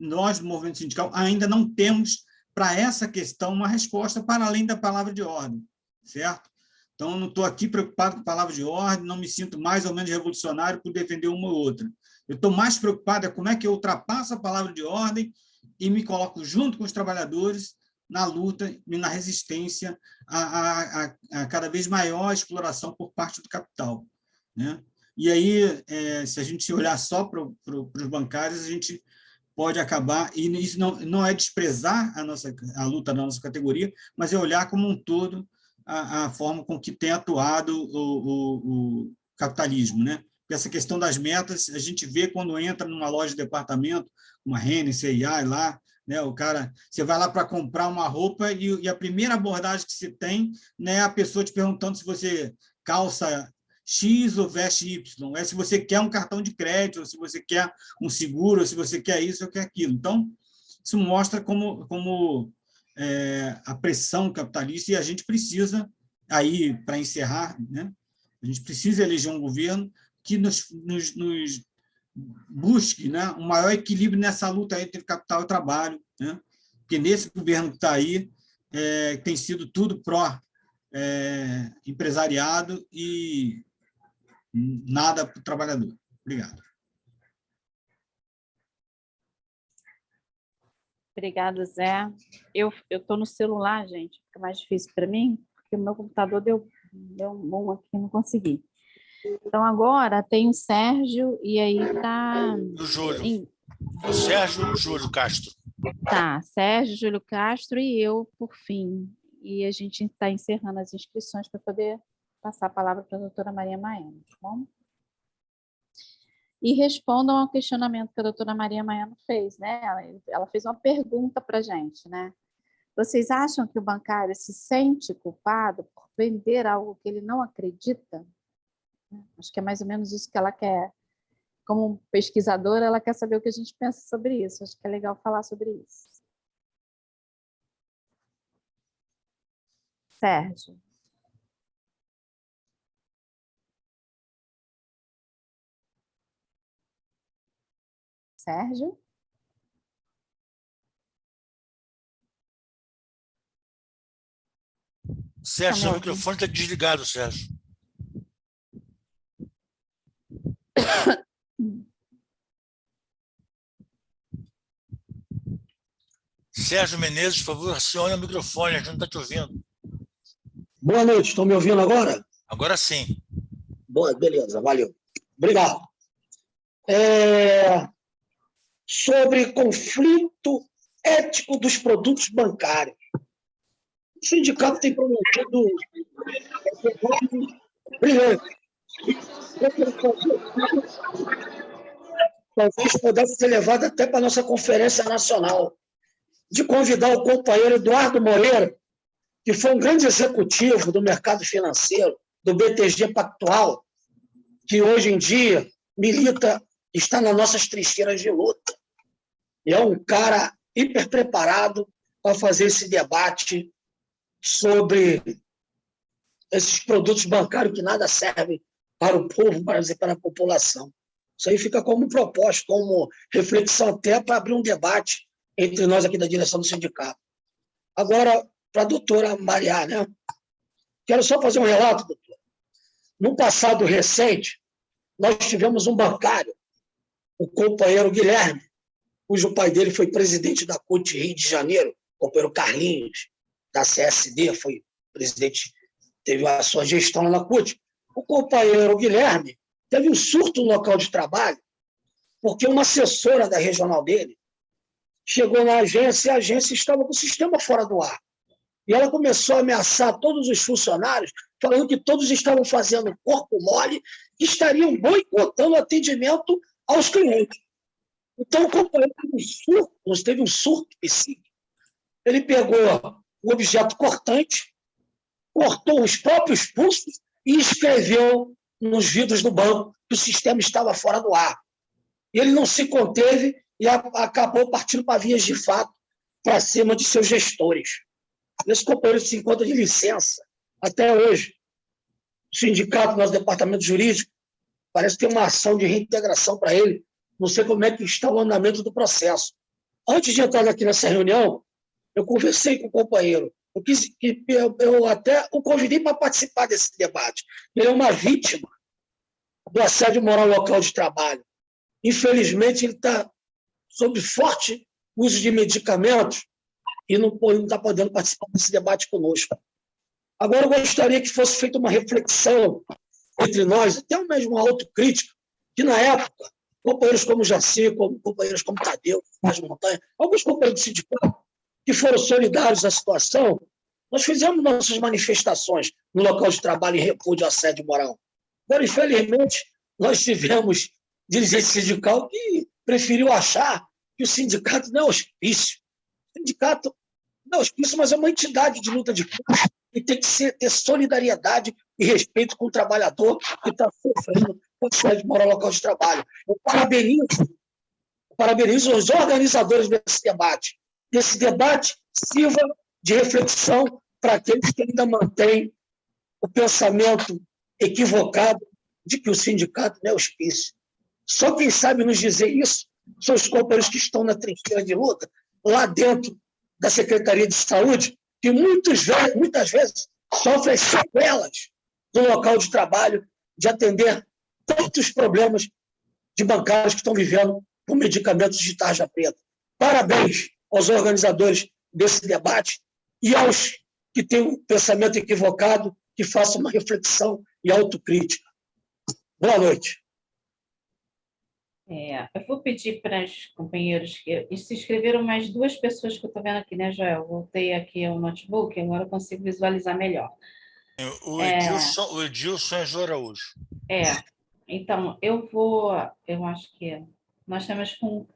nós do movimento sindical, ainda não temos para essa questão uma resposta para além da palavra de ordem, certo? Então, eu não estou aqui preocupado com a palavra de ordem, não me sinto mais ou menos revolucionário por defender uma ou outra. Eu estou mais preocupado como é que eu ultrapasso a palavra de ordem e me coloco junto com os trabalhadores na luta e na resistência a cada vez maior exploração por parte do capital, né? E aí, se a gente olhar só para os bancários, a gente pode acabar, e isso não é desprezar a luta da nossa categoria, mas é olhar como um todo a forma com que tem atuado o capitalismo, né? Porque essa questão das metas, a gente vê quando entra numa loja de departamento, uma Renner, C&A, lá, né? O cara, você vai lá para comprar uma roupa e a primeira abordagem que se tem, né, é a pessoa te perguntando se você calça X ou veste Y, se você quer um cartão de crédito, ou se você quer um seguro, ou se você quer isso ou quer aquilo. Então, isso mostra como a pressão capitalista, e a gente precisa, aí, para encerrar, né, a gente precisa eleger um governo que nos busque, né, um maior equilíbrio nessa luta entre capital e trabalho, né, porque nesse governo que está aí, tem sido tudo pró-empresariado e nada para o trabalhador. Obrigado. Obrigada, Zé. Eu estou no celular, gente, fica mais difícil para mim, porque o meu computador deu um bom aqui, não consegui. Então, agora tem o Sérgio, e aí está... O Júlio. O Sérgio e o Júlio Castro. Tá, Sérgio, Júlio Castro e eu, por fim. e a gente está encerrando as inscrições para poder passar a palavra para a doutora Maria Maena, tá bom? E respondam ao questionamento que a doutora Maria Maena fez, né? Ela fez uma pergunta para a gente, né? Vocês acham que o bancário se sente culpado por vender algo que ele não acredita? Acho que é mais ou menos isso que ela quer. Como pesquisadora, ela quer saber o que a gente pensa sobre isso. Acho que é legal falar sobre isso. Sérgio. Sérgio? Sérgio, seu microfone está desligado, Sérgio. Sérgio Menezes, por favor, acione o microfone, a gente não está te ouvindo. Boa noite, estão me ouvindo agora? Agora sim. Boa, beleza, valeu. Obrigado. Sobre conflito ético dos produtos bancários. O sindicato tem prometido brilhante. Talvez pudesse ser levado até para a nossa Conferência Nacional, de convidar o companheiro Eduardo Moreira, que foi um grande executivo do mercado financeiro, do BTG Pactual, que hoje em dia milita, está nas nossas trincheiras de luta. E é um cara hiper preparado para fazer esse debate sobre esses produtos bancários que nada servem para o povo, para a população. Isso aí fica como proposta, como reflexão até para abrir um debate entre nós aqui da direção do sindicato. Agora, para a doutora Maria, né? Quero só fazer um relato, doutora. No passado recente, nós tivemos um bancário, o companheiro Guilherme, cujo pai dele foi presidente da CUT Rio de Janeiro, o companheiro Carlinhos, da CSD, foi presidente, teve a sua gestão lá na CUT. O companheiro Guilherme teve um surto no local de trabalho, porque uma assessora da regional dele chegou na agência e a agência estava com o sistema fora do ar. E ela começou a ameaçar todos os funcionários, falando que todos estavam fazendo corpo mole e estariam boicotando o atendimento aos clientes. Então, o companheiro teve um surto psíquico. Ele pegou um objeto cortante, cortou os próprios pulsos e escreveu nos vidros do banco que o sistema estava fora do ar. Ele não se conteve e acabou partindo para vias de fato para cima de seus gestores. Esse companheiro se encontra de licença até hoje. O sindicato, nosso departamento jurídico, parece ter uma ação de reintegração para ele. Não sei como é que está o andamento do processo. Antes de entrar aqui nessa reunião, eu conversei com o companheiro. Eu até o convidei para participar desse debate. Ele é uma vítima do assédio moral local de trabalho. Infelizmente, ele está sob forte uso de medicamentos e não está podendo participar desse debate conosco. Agora, eu gostaria que fosse feita uma reflexão entre nós, até mesmo uma autocrítica, que na época, companheiros como Jaci, companheiros como Tadeu, Faz Montanha, alguns companheiros do sindicato que foram solidários à situação, nós fizemos nossas manifestações no local de trabalho em repúdio ao assédio moral. Agora, infelizmente, nós tivemos dirigente sindical que preferiu achar que o sindicato não é hospício. O sindicato não é hospício, mas é uma entidade de luta de classe e tem que ter solidariedade e respeito com o trabalhador que está sofrendo com o assédio moral local de trabalho. Eu parabenizo os organizadores desse debate. Esse debate sirva de reflexão para aqueles que ainda mantêm o pensamento equivocado de que o sindicato não é hospício. Só quem sabe nos dizer isso são os companheiros que estão na trincheira de luta, lá dentro da Secretaria de Saúde, que muitas vezes sofrem sequelas do local de trabalho, de atender tantos problemas de bancários que estão vivendo com medicamentos de tarja preta. Parabéns aos organizadores desse debate e aos que têm um pensamento equivocado, que façam uma reflexão e autocrítica. Boa noite. Eu vou pedir para os companheiros que se inscreveram mais 2 pessoas que eu estou vendo aqui, né, Joel? Voltei aqui ao notebook, agora eu consigo visualizar melhor. O Edilson é João Araújo. Então, eu acho que nós estamos com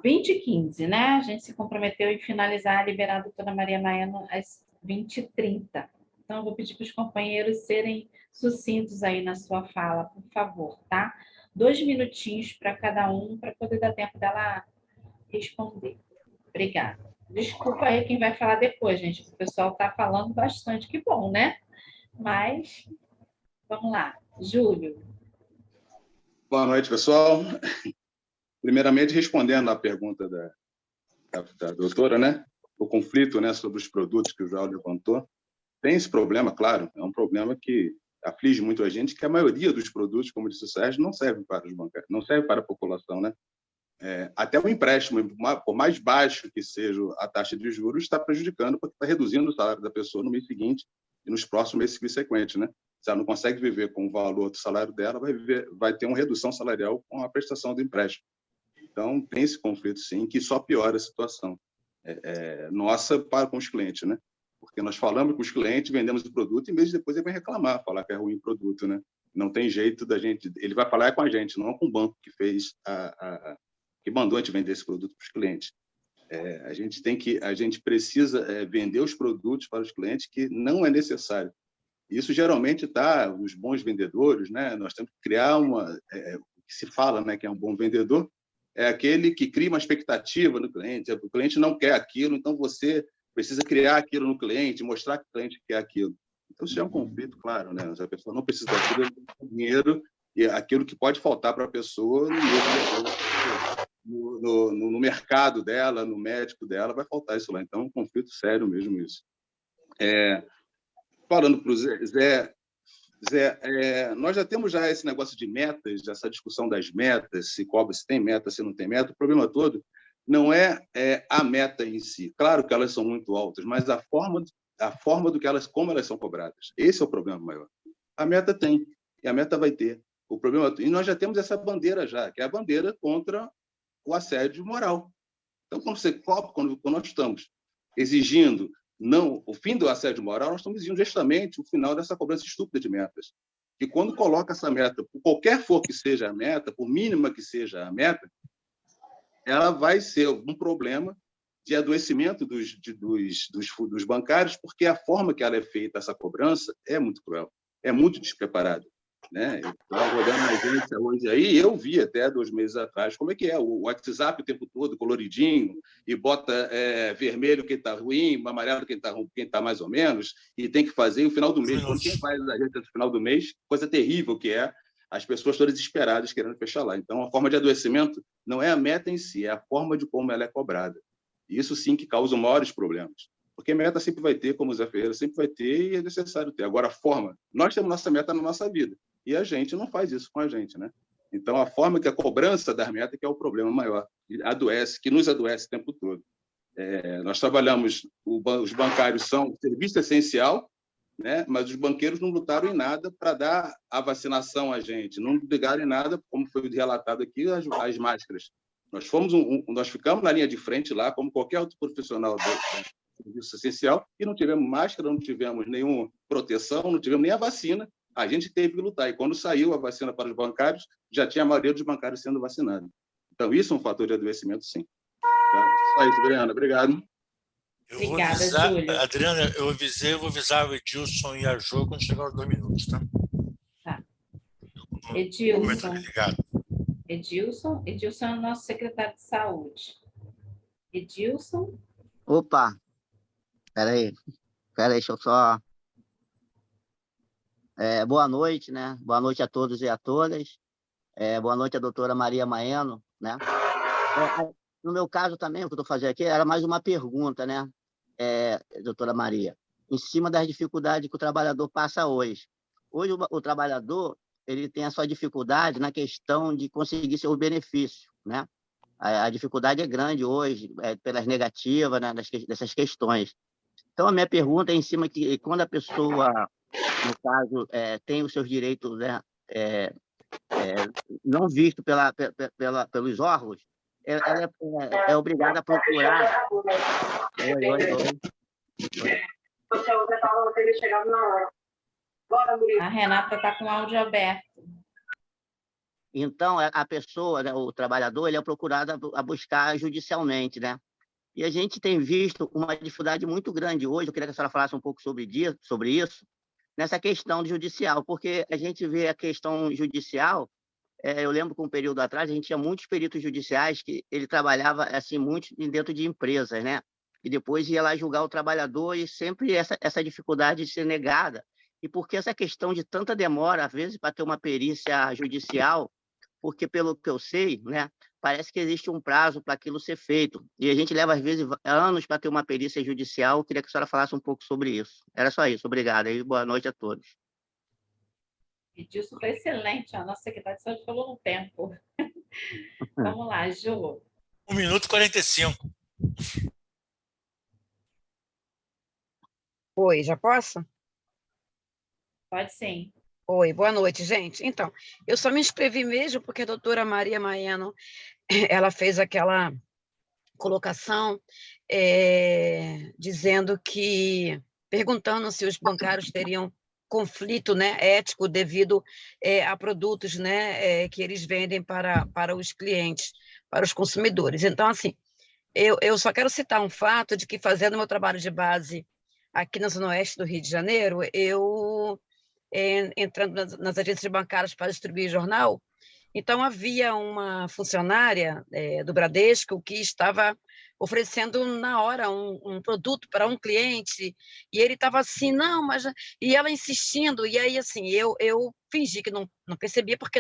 20h15, né? A gente se comprometeu em finalizar, liberar a doutora Maria Maiano às 20h30. Então, eu vou pedir para os companheiros serem sucintos aí na sua fala, por favor, tá? 2 minutinhos para cada um, para poder dar tempo dela responder. Obrigada. Desculpa aí quem vai falar depois, gente, o pessoal está falando bastante, que bom, né? Mas, vamos lá. Júlio. Boa noite, pessoal. Primeiramente, respondendo à pergunta da doutora, né? O conflito, né, sobre os produtos que o João levantou. Tem esse problema, claro, é um problema que aflige muito a gente, que a maioria dos produtos, como disse o Sérgio, não serve para os bancários, não serve para a população, né? Até o empréstimo, por mais baixo que seja a taxa de juros, está prejudicando, porque está reduzindo o salário da pessoa no mês seguinte e nos próximos meses subsequentes, né? Se ela não consegue viver com o valor do salário dela, vai ter uma redução salarial com a prestação do empréstimo. Então, tem esse conflito, sim, que só piora a situação nossa para com os clientes, né? Porque nós falamos com os clientes, vendemos o produto e meses depois ele vai reclamar, falar que é ruim o produto, né? Não tem jeito da gente... Ele vai falar com a gente, não com o banco que fez que mandou a gente vender esse produto para os clientes. A gente precisa vender os produtos para os clientes que não é necessário. Isso geralmente está os bons vendedores, né? Nós temos que criar o que se fala, né, que é um bom vendedor, é aquele que cria uma expectativa no cliente. O cliente não quer aquilo, então você precisa criar aquilo no cliente, mostrar que o cliente quer aquilo. Então, isso é um conflito, claro, né? Se a pessoa não precisa daquilo, ela tem dinheiro, e aquilo que pode faltar para a pessoa no mercado dela, no médico dela, vai faltar isso lá. Então, é um conflito sério mesmo isso. Falando para o Zé, nós já temos esse negócio de metas, essa discussão das metas, se tem meta, se não tem meta. O problema todo não é a meta em si. Claro que elas são muito altas, mas a forma como elas são cobradas. Esse é o problema maior. A meta tem, e a meta vai ter. O problema, e nós já temos essa bandeira já, que é a bandeira contra o assédio moral. Então, quando nós estamos exigindo o fim do assédio moral, nós estamos exigindo justamente o final dessa cobrança estúpida de metas. E quando coloca essa meta, por qualquer for que seja a meta, por mínima que seja a meta, ela vai ser um problema de adoecimento dos bancários, porque a forma que ela é feita, essa cobrança, é muito cruel, é muito despreparada. Né? Eu estava rodando na agência hoje aí, eu vi até 2 meses atrás como é que é o WhatsApp o tempo todo, coloridinho, e bota vermelho quem está ruim, amarelo quem está mais ou menos, e tem que fazer no final do mês. Quando quem faz a agência no final do mês, coisa terrível que é, as pessoas todas desesperadas querendo fechar lá. Então, a forma de adoecimento não é a meta em si, é a forma de como ela é cobrada. E isso sim que causa maiores problemas. Porque meta sempre vai ter, como o Zé Ferreira sempre vai ter, e é necessário ter. Agora, a forma, nós temos nossa meta na nossa vida, e a gente não faz isso com a gente, né? Então, a forma que a cobrança das metas que é o problema maior, que nos adoece o tempo todo. Nós trabalhamos, os bancários são serviço essencial, né? Mas os banqueiros não lutaram em nada para dar a vacinação a gente, não ligaram em nada, como foi relatado aqui, as máscaras. Nós ficamos na linha de frente lá, como qualquer outro profissional do serviço essencial, e não tivemos máscara, não tivemos nenhuma proteção, não tivemos nem a vacina. A gente teve que lutar. E quando saiu a vacina para os bancários, já tinha a maioria dos bancários sendo vacinados. Então, isso é um fator de adoecimento, sim. Tá? Só isso, Adriana. Obrigado. Adriana, eu vou avisar o Edilson e a Jo quando chegar aos 2 minutos, tá? Tá. Edilson. Edilson é o nosso secretário de saúde. Edilson. Opa, peraí, deixa eu só... boa noite, né? Boa noite a todos e a todas. Boa noite a doutora Maria Maiano, né? No meu caso também, o que eu estou fazendo aqui era mais uma pergunta, né, doutora Maria, em cima das dificuldades que o trabalhador passa hoje. Hoje o trabalhador ele tem a sua dificuldade na questão de conseguir seus benefícios, né? A dificuldade é grande hoje, pelas negativas, né, dessas questões. Então, a minha pergunta é em cima que quando a pessoa, no caso, tem os seus direitos, né, não visto pelos órgãos, ela é obrigada a procurar. Oi. A Renata está com o áudio aberto. Então, a pessoa, né, o trabalhador, ele é procurado a buscar judicialmente, né? E a gente tem visto uma dificuldade muito grande hoje, eu queria que a senhora falasse um pouco sobre isso, nessa questão judicial, porque a gente vê a questão judicial, eu lembro que um período atrás a gente tinha muitos peritos judiciais que ele trabalhava assim muito dentro de empresas, né? E depois ia lá julgar o trabalhador e sempre essa dificuldade de ser negada. E porque essa questão de tanta demora, às vezes, para ter uma perícia judicial, porque, pelo que eu sei, né, parece que existe um prazo para aquilo ser feito. E a gente leva, às vezes, anos para ter uma perícia judicial. Eu queria que a senhora falasse um pouco sobre isso. Era só isso. Obrigado. E boa noite a todos. Edilson foi excelente. A nossa secretária de saúde falou no tempo. Vamos lá, Ju. 1 minuto e 45. Oi, já posso? Pode sim. Oi, boa noite, gente. Então, eu só me inscrevi mesmo porque a doutora Maria Maiano, ela fez aquela colocação dizendo que, perguntando se os bancários teriam conflito, né, ético devido a produtos, né, que eles vendem para os clientes, para os consumidores. Então, assim, eu só quero citar um fato de que, fazendo meu trabalho de base aqui na Zona Oeste do Rio de Janeiro, eu entrando nas agências bancárias para distribuir jornal, então havia uma funcionária do Bradesco que estava oferecendo na hora um produto para um cliente, e ele estava assim, não, mas... E ela insistindo, e aí, assim, eu fingi que não percebia, porque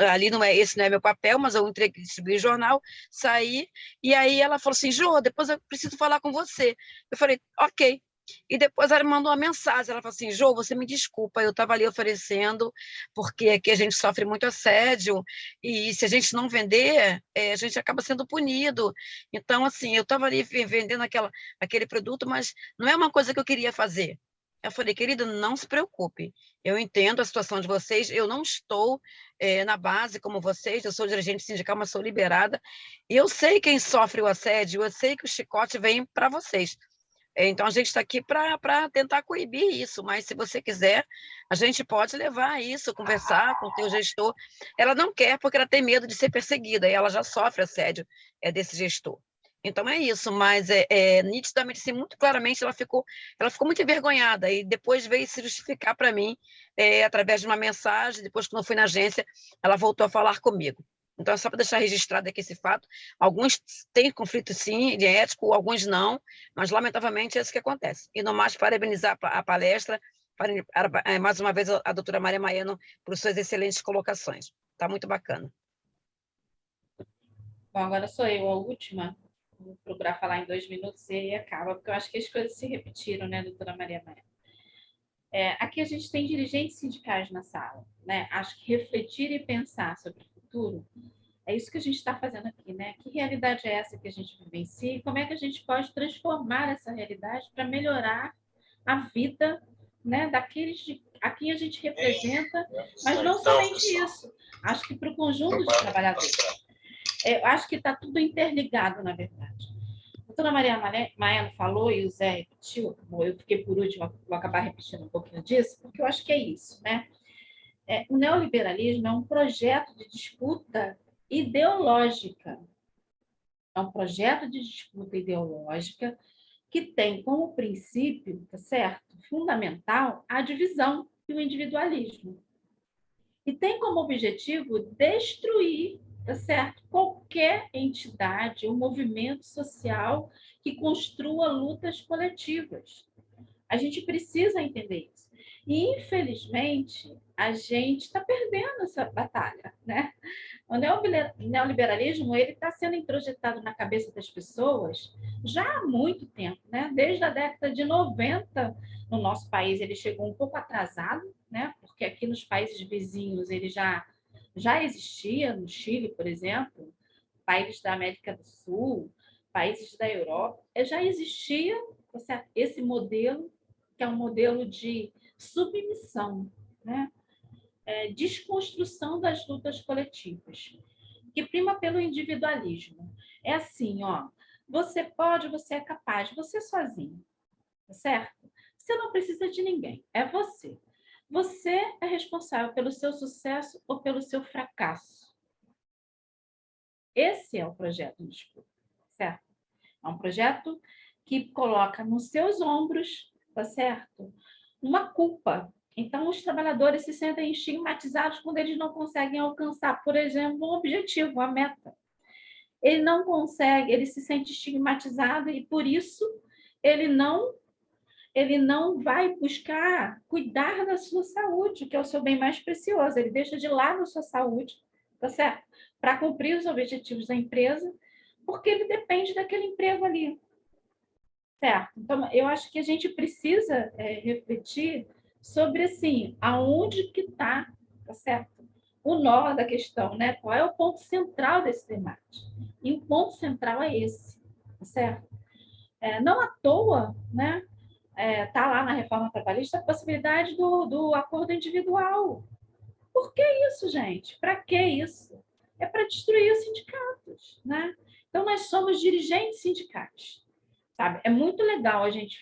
ali esse não é meu papel, mas eu entreguei, distribuí o jornal, saí, e aí ela falou assim, Jô, depois eu preciso falar com você. Eu falei, ok. E depois ela mandou uma mensagem, ela falou assim, Jô, você me desculpa, eu estava ali oferecendo, porque aqui a gente sofre muito assédio, e se a gente não vender, a gente acaba sendo punido. Então, assim, eu estava ali vendendo aquele produto, mas não é uma coisa que eu queria fazer. Eu falei, querida, não se preocupe, eu entendo a situação de vocês, eu não estou na base como vocês, eu sou dirigente sindical, mas sou liberada, e eu sei quem sofre o assédio, eu sei que o chicote vem para vocês. Então, a gente está aqui para tentar coibir isso, mas se você quiser, a gente pode levar isso, conversar com o teu gestor. Ela não quer porque ela tem medo de ser perseguida, e ela já sofre assédio desse gestor. Então, é isso, mas nitidamente, assim, muito claramente, ela ficou muito envergonhada, e depois veio se justificar para mim, através de uma mensagem, depois, quando eu fui na agência, ela voltou a falar comigo. Então, é só para deixar registrado aqui esse fato. Alguns têm conflito, sim, de ético, alguns não, mas, lamentavelmente, é isso que acontece. E, no mais, parabenizar a palestra, mais uma vez, a doutora Maria Maiano, por suas excelentes colocações. Está muito bacana. Bom, agora sou eu a última. Vou procurar falar em 2 minutos e aí acaba, porque eu acho que as coisas se repetiram, né, doutora Maria Maiano? Aqui a gente tem dirigentes sindicais na sala, né? Acho que refletir e pensar sobre o futuro é isso que a gente está fazendo aqui, né? Que realidade é essa que a gente vivencia e como é que a gente pode transformar essa realidade para melhorar a vida, né, daqueles a quem a gente representa, mas não somente isso. Acho que para o conjunto de trabalhadores. Acho que está tudo interligado, na verdade. A doutora Maria Maiano falou e o Zé repetiu, bom, eu fiquei por último, vou acabar repetindo um pouquinho disso, porque eu acho que é isso, né? O neoliberalismo é um projeto de disputa ideológica. É um projeto de disputa ideológica que tem como princípio, tá certo, fundamental, a divisão e o individualismo. E tem como objetivo destruir, tá certo, qualquer entidade ou movimento social que construa lutas coletivas. A gente precisa entender isso. E, infelizmente, a gente está perdendo essa batalha, né? O neoliberalismo ele está sendo introjetado na cabeça das pessoas já há muito tempo, né? Desde a década de 90, no nosso país, ele chegou um pouco atrasado, né? Porque aqui nos países vizinhos ele já existia, no Chile, por exemplo, países da América do Sul, países da Europa, já existia esse modelo, que é um modelo de submissão, né? desconstrução das lutas coletivas, que prima pelo individualismo. É assim, ó, você pode, você é capaz, você sozinho, tá certo? Você não precisa de ninguém, é você. Você é responsável pelo seu sucesso ou pelo seu fracasso. Esse é o projeto do Disputa, certo? É um projeto que coloca nos seus ombros, tá certo? Uma culpa. Então, os trabalhadores se sentem estigmatizados quando eles não conseguem alcançar, por exemplo, um objetivo, uma meta. Ele não consegue, ele se sente estigmatizado e, por isso, ele não vai buscar cuidar da sua saúde, que é o seu bem mais precioso. Ele deixa de lado a sua saúde, tá certo? Para cumprir os objetivos da empresa, porque ele depende daquele emprego ali, certo? Então, eu acho que a gente precisa refletir sobre, assim, aonde que está, tá certo? O nó da questão, né? Qual é o ponto central desse debate? E o ponto central é esse, tá certo? Não à toa, né? Tá lá na reforma trabalhista a possibilidade do acordo individual. Por que isso, gente? Para que isso? É para destruir os sindicatos, né? Então, nós somos dirigentes sindicais, sabe? É muito legal a gente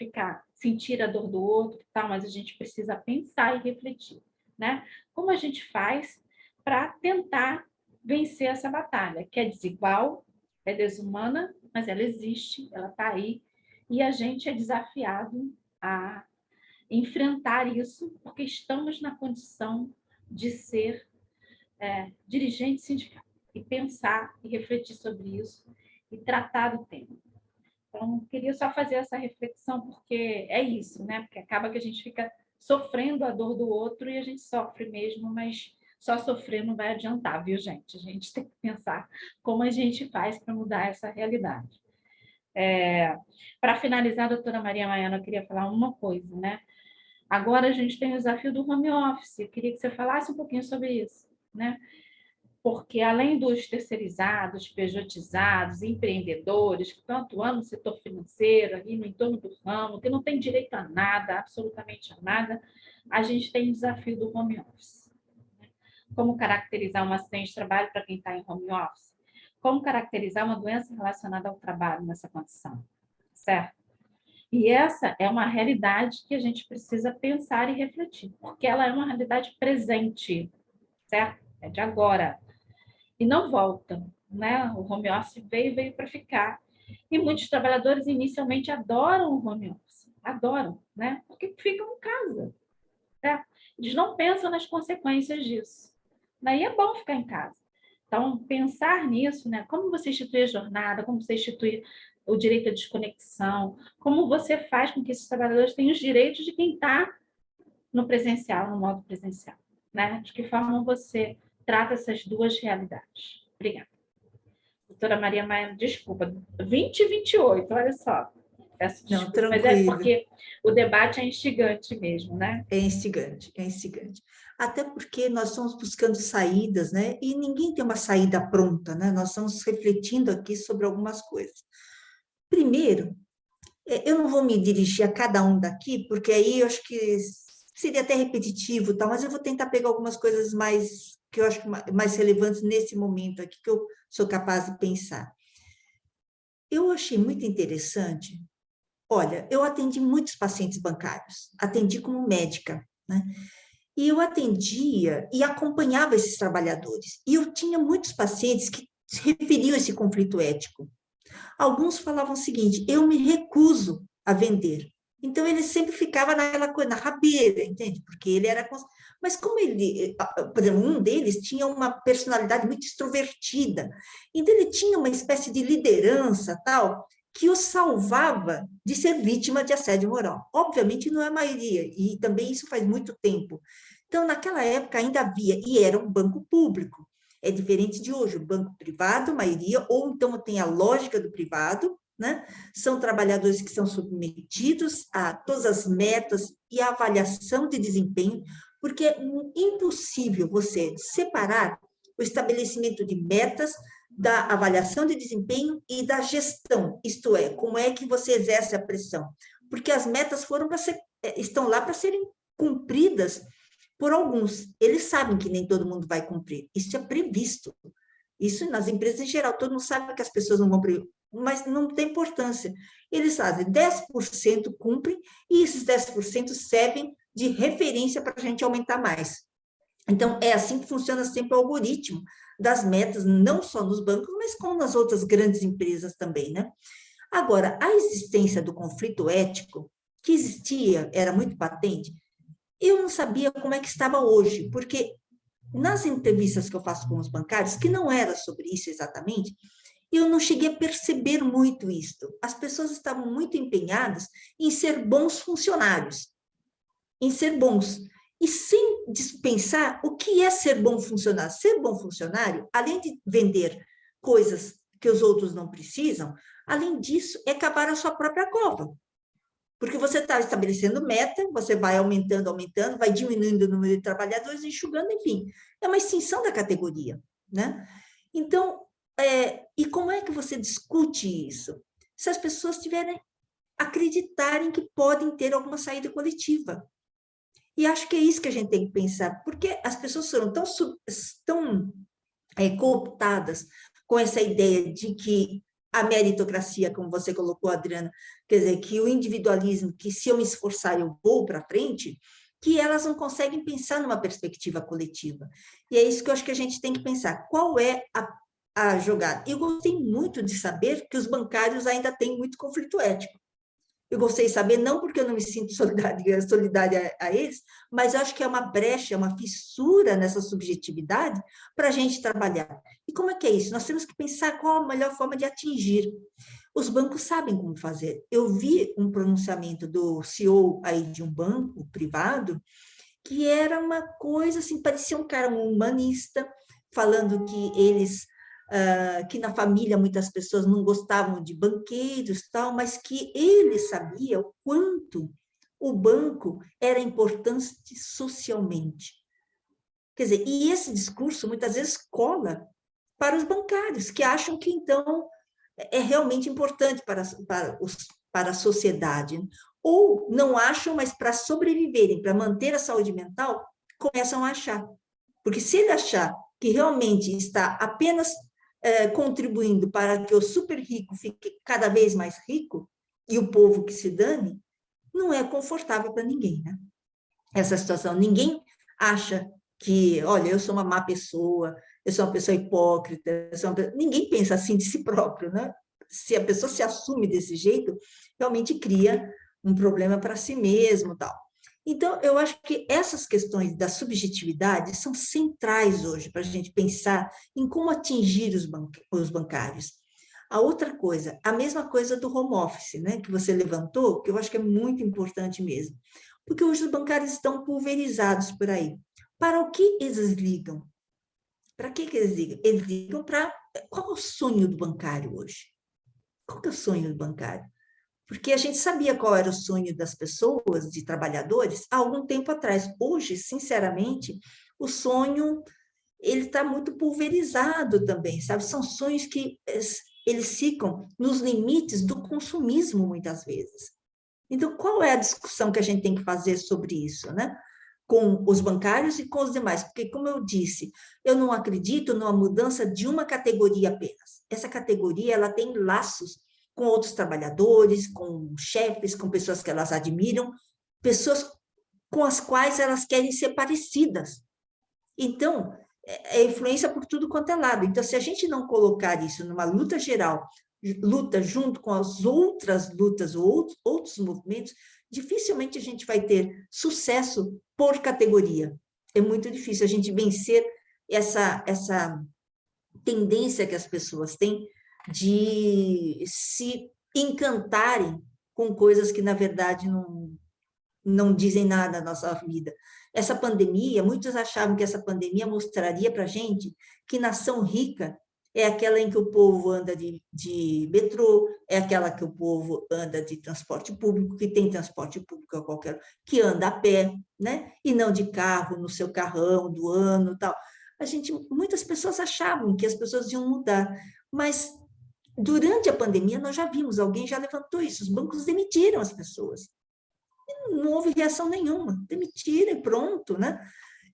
sentir a dor do outro, tal, mas a gente precisa pensar e refletir, né? Como a gente faz para tentar vencer essa batalha, que é desigual, é desumana, mas ela existe, ela está aí, e a gente é desafiado a enfrentar isso, porque estamos na condição de ser dirigente sindical e pensar e refletir sobre isso e tratar do tema. Então, queria só fazer essa reflexão, porque é isso, né? Porque acaba que a gente fica sofrendo a dor do outro e a gente sofre mesmo, mas só sofrer não vai adiantar, viu, gente? A gente tem que pensar como a gente faz para mudar essa realidade. Para finalizar, doutora Maria Maiana, eu queria falar uma coisa, né? Agora a gente tem o desafio do home office. Eu queria que você falasse um pouquinho sobre isso, né? Porque além dos terceirizados, pejotizados, empreendedores que estão atuando no setor financeiro, ali no entorno do ramo, que não tem direito a nada, absolutamente a nada, a gente tem o desafio do home office. Como caracterizar um acidente de trabalho para quem está em home office? Como caracterizar uma doença relacionada ao trabalho nessa condição, certo? E essa é uma realidade que a gente precisa pensar e refletir, porque ela é uma realidade presente, certo? É de agora. E não volta, né? O home office veio para ficar. E muitos trabalhadores inicialmente adoram o home office, adoram, né? Porque ficam em casa, certo? Eles não pensam nas consequências disso. Daí é bom ficar em casa. Então, pensar nisso, né? Como você institui a jornada, como você institui o direito à desconexão, como você faz com que esses trabalhadores tenham os direitos de quem está no presencial, no modo presencial, né? De que forma você trata essas duas realidades. Obrigada. Doutora Maria Maia, desculpa, 20 e 28, olha só. Peço desculpa, não, tranquilo. Mas é porque o debate é instigante mesmo, né? É instigante, é instigante. Até porque nós estamos buscando saídas, né? E ninguém tem uma saída pronta, né? Nós estamos refletindo aqui sobre algumas coisas. Primeiro, eu não vou me dirigir a cada um daqui, porque aí eu acho que seria até repetitivo, tal, mas eu vou tentar pegar algumas coisas mais, que eu acho mais relevantes nesse momento aqui, que eu sou capaz de pensar. Eu achei muito interessante. Olha, eu atendi muitos pacientes bancários, atendi como médica, né? E eu atendia e acompanhava esses trabalhadores. E eu tinha muitos pacientes que se referiam a esse conflito ético. Alguns falavam o seguinte: eu me recuso a vender. Então, ele sempre ficava naquela coisa, na rabeira, entende? Porque ele era... Mas como ele... Por exemplo, um deles tinha uma personalidade muito extrovertida. Então, ele tinha uma espécie de liderança, tal, que o salvava de ser vítima de assédio moral. Obviamente, não é a maioria, e também isso faz muito tempo. Então, naquela época, ainda havia, e era um banco público. É diferente de hoje, o banco privado, a maioria, ou então tem a lógica do privado, né? São trabalhadores que são submetidos a todas as metas e a avaliação de desempenho, porque é impossível você separar o estabelecimento de metas da avaliação de desempenho e da gestão, isto é, como é que você exerce a pressão, porque as metas estão lá para serem cumpridas por alguns. Eles sabem que nem todo mundo vai cumprir. Isso é previsto. Isso nas empresas em geral. Todo mundo sabe que as pessoas não vão cumprir, mas não tem importância. Eles fazem 10% cumprem e esses 10% servem de referência para a gente aumentar mais. Então, é assim que funciona sempre o algoritmo das metas, não só nos bancos, mas como nas outras grandes empresas também, né? Agora, a existência do conflito ético, que existia, era muito patente, eu não sabia como é que estava hoje, porque nas entrevistas que eu faço com os bancários, que não era sobre isso exatamente, eu não cheguei a perceber muito isso. As pessoas estavam muito empenhadas em ser bons funcionários, em ser bons, e sem pensar o que é ser bom funcionário. Ser bom funcionário, além de vender coisas que os outros não precisam, além disso, é cavar a sua própria cova. Porque você está estabelecendo meta, você vai aumentando, vai diminuindo o número de trabalhadores, enxugando, enfim. É uma extinção da categoria, né? Então, e como é que você discute isso? Se as pessoas acreditarem que podem ter alguma saída coletiva. E acho que é isso que a gente tem que pensar, porque as pessoas foram tão cooptadas com essa ideia de que a meritocracia, como você colocou, Adriana, quer dizer, que o individualismo, que se eu me esforçar eu vou para frente, que elas não conseguem pensar numa perspectiva coletiva. E é isso que eu acho que a gente tem que pensar. Qual é a jogada? Eu gostei muito de saber que os bancários ainda têm muito conflito ético. Eu gostei de saber, não porque eu não me sinto solidária a eles, mas eu acho que é uma brecha, uma fissura nessa subjetividade para a gente trabalhar. E como é que é isso? Nós temos que pensar qual a melhor forma de atingir. Os bancos sabem como fazer. Eu vi um pronunciamento do CEO aí de um banco privado, que era uma coisa assim, parecia um cara humanista, falando que eles... que na família muitas pessoas não gostavam de banqueiros, tal, mas que ele sabia o quanto o banco era importante socialmente. Quer dizer, e esse discurso muitas vezes cola para os bancários, que acham que então é realmente importante para a sociedade, ou não acham, mas para sobreviverem, para manter a saúde mental, começam a achar. Porque se ele achar que realmente está apenas contribuindo para que o super rico fique cada vez mais rico e o povo que se dane, não é confortável para ninguém, né? Essa situação. Ninguém acha que, olha, eu sou uma má pessoa, eu sou uma pessoa hipócrita, ninguém pensa assim de si próprio, né? Se a pessoa se assume desse jeito, realmente cria um problema para si mesmo, tal. Então, eu acho que essas questões da subjetividade são centrais hoje para a gente pensar em como atingir os bancários. A outra coisa, a mesma coisa do home office, né, que você levantou, que eu acho que é muito importante mesmo, porque hoje os bancários estão pulverizados por aí. Para o que eles ligam? Para que eles ligam? Eles ligam para... Qual é o sonho do bancário hoje? Qual que é o sonho do bancário? Porque a gente sabia qual era o sonho das pessoas, de trabalhadores, há algum tempo atrás. Hoje, sinceramente, o sonho ele está muito pulverizado também, sabe? São sonhos que eles ficam nos limites do consumismo, muitas vezes. Então, qual é a discussão que a gente tem que fazer sobre isso, né? Com os bancários e com os demais, porque, como eu disse, eu não acredito numa mudança de uma categoria apenas. Essa categoria, ela tem laços com outros trabalhadores, com chefes, com pessoas que elas admiram, pessoas com as quais elas querem ser parecidas. Então, é influência por tudo quanto é lado. Então, se a gente não colocar isso numa luta geral, luta junto com as outras lutas ou outros movimentos, dificilmente a gente vai ter sucesso por categoria. É muito difícil a gente vencer essa tendência que as pessoas têm de se encantarem com coisas que, na verdade, não dizem nada na nossa vida. Essa pandemia, muitos achavam que essa pandemia mostraria para a gente que nação rica é aquela em que o povo anda de metrô, é aquela que o povo anda de transporte público, que tem transporte público a qualquer, que anda a pé, né? E não de carro, no seu carrão do ano, tal. Muitas pessoas achavam que as pessoas iam mudar, mas durante a pandemia nós já vimos, alguém já levantou isso, os bancos demitiram as pessoas. Não houve reação nenhuma, demitiram e pronto, né?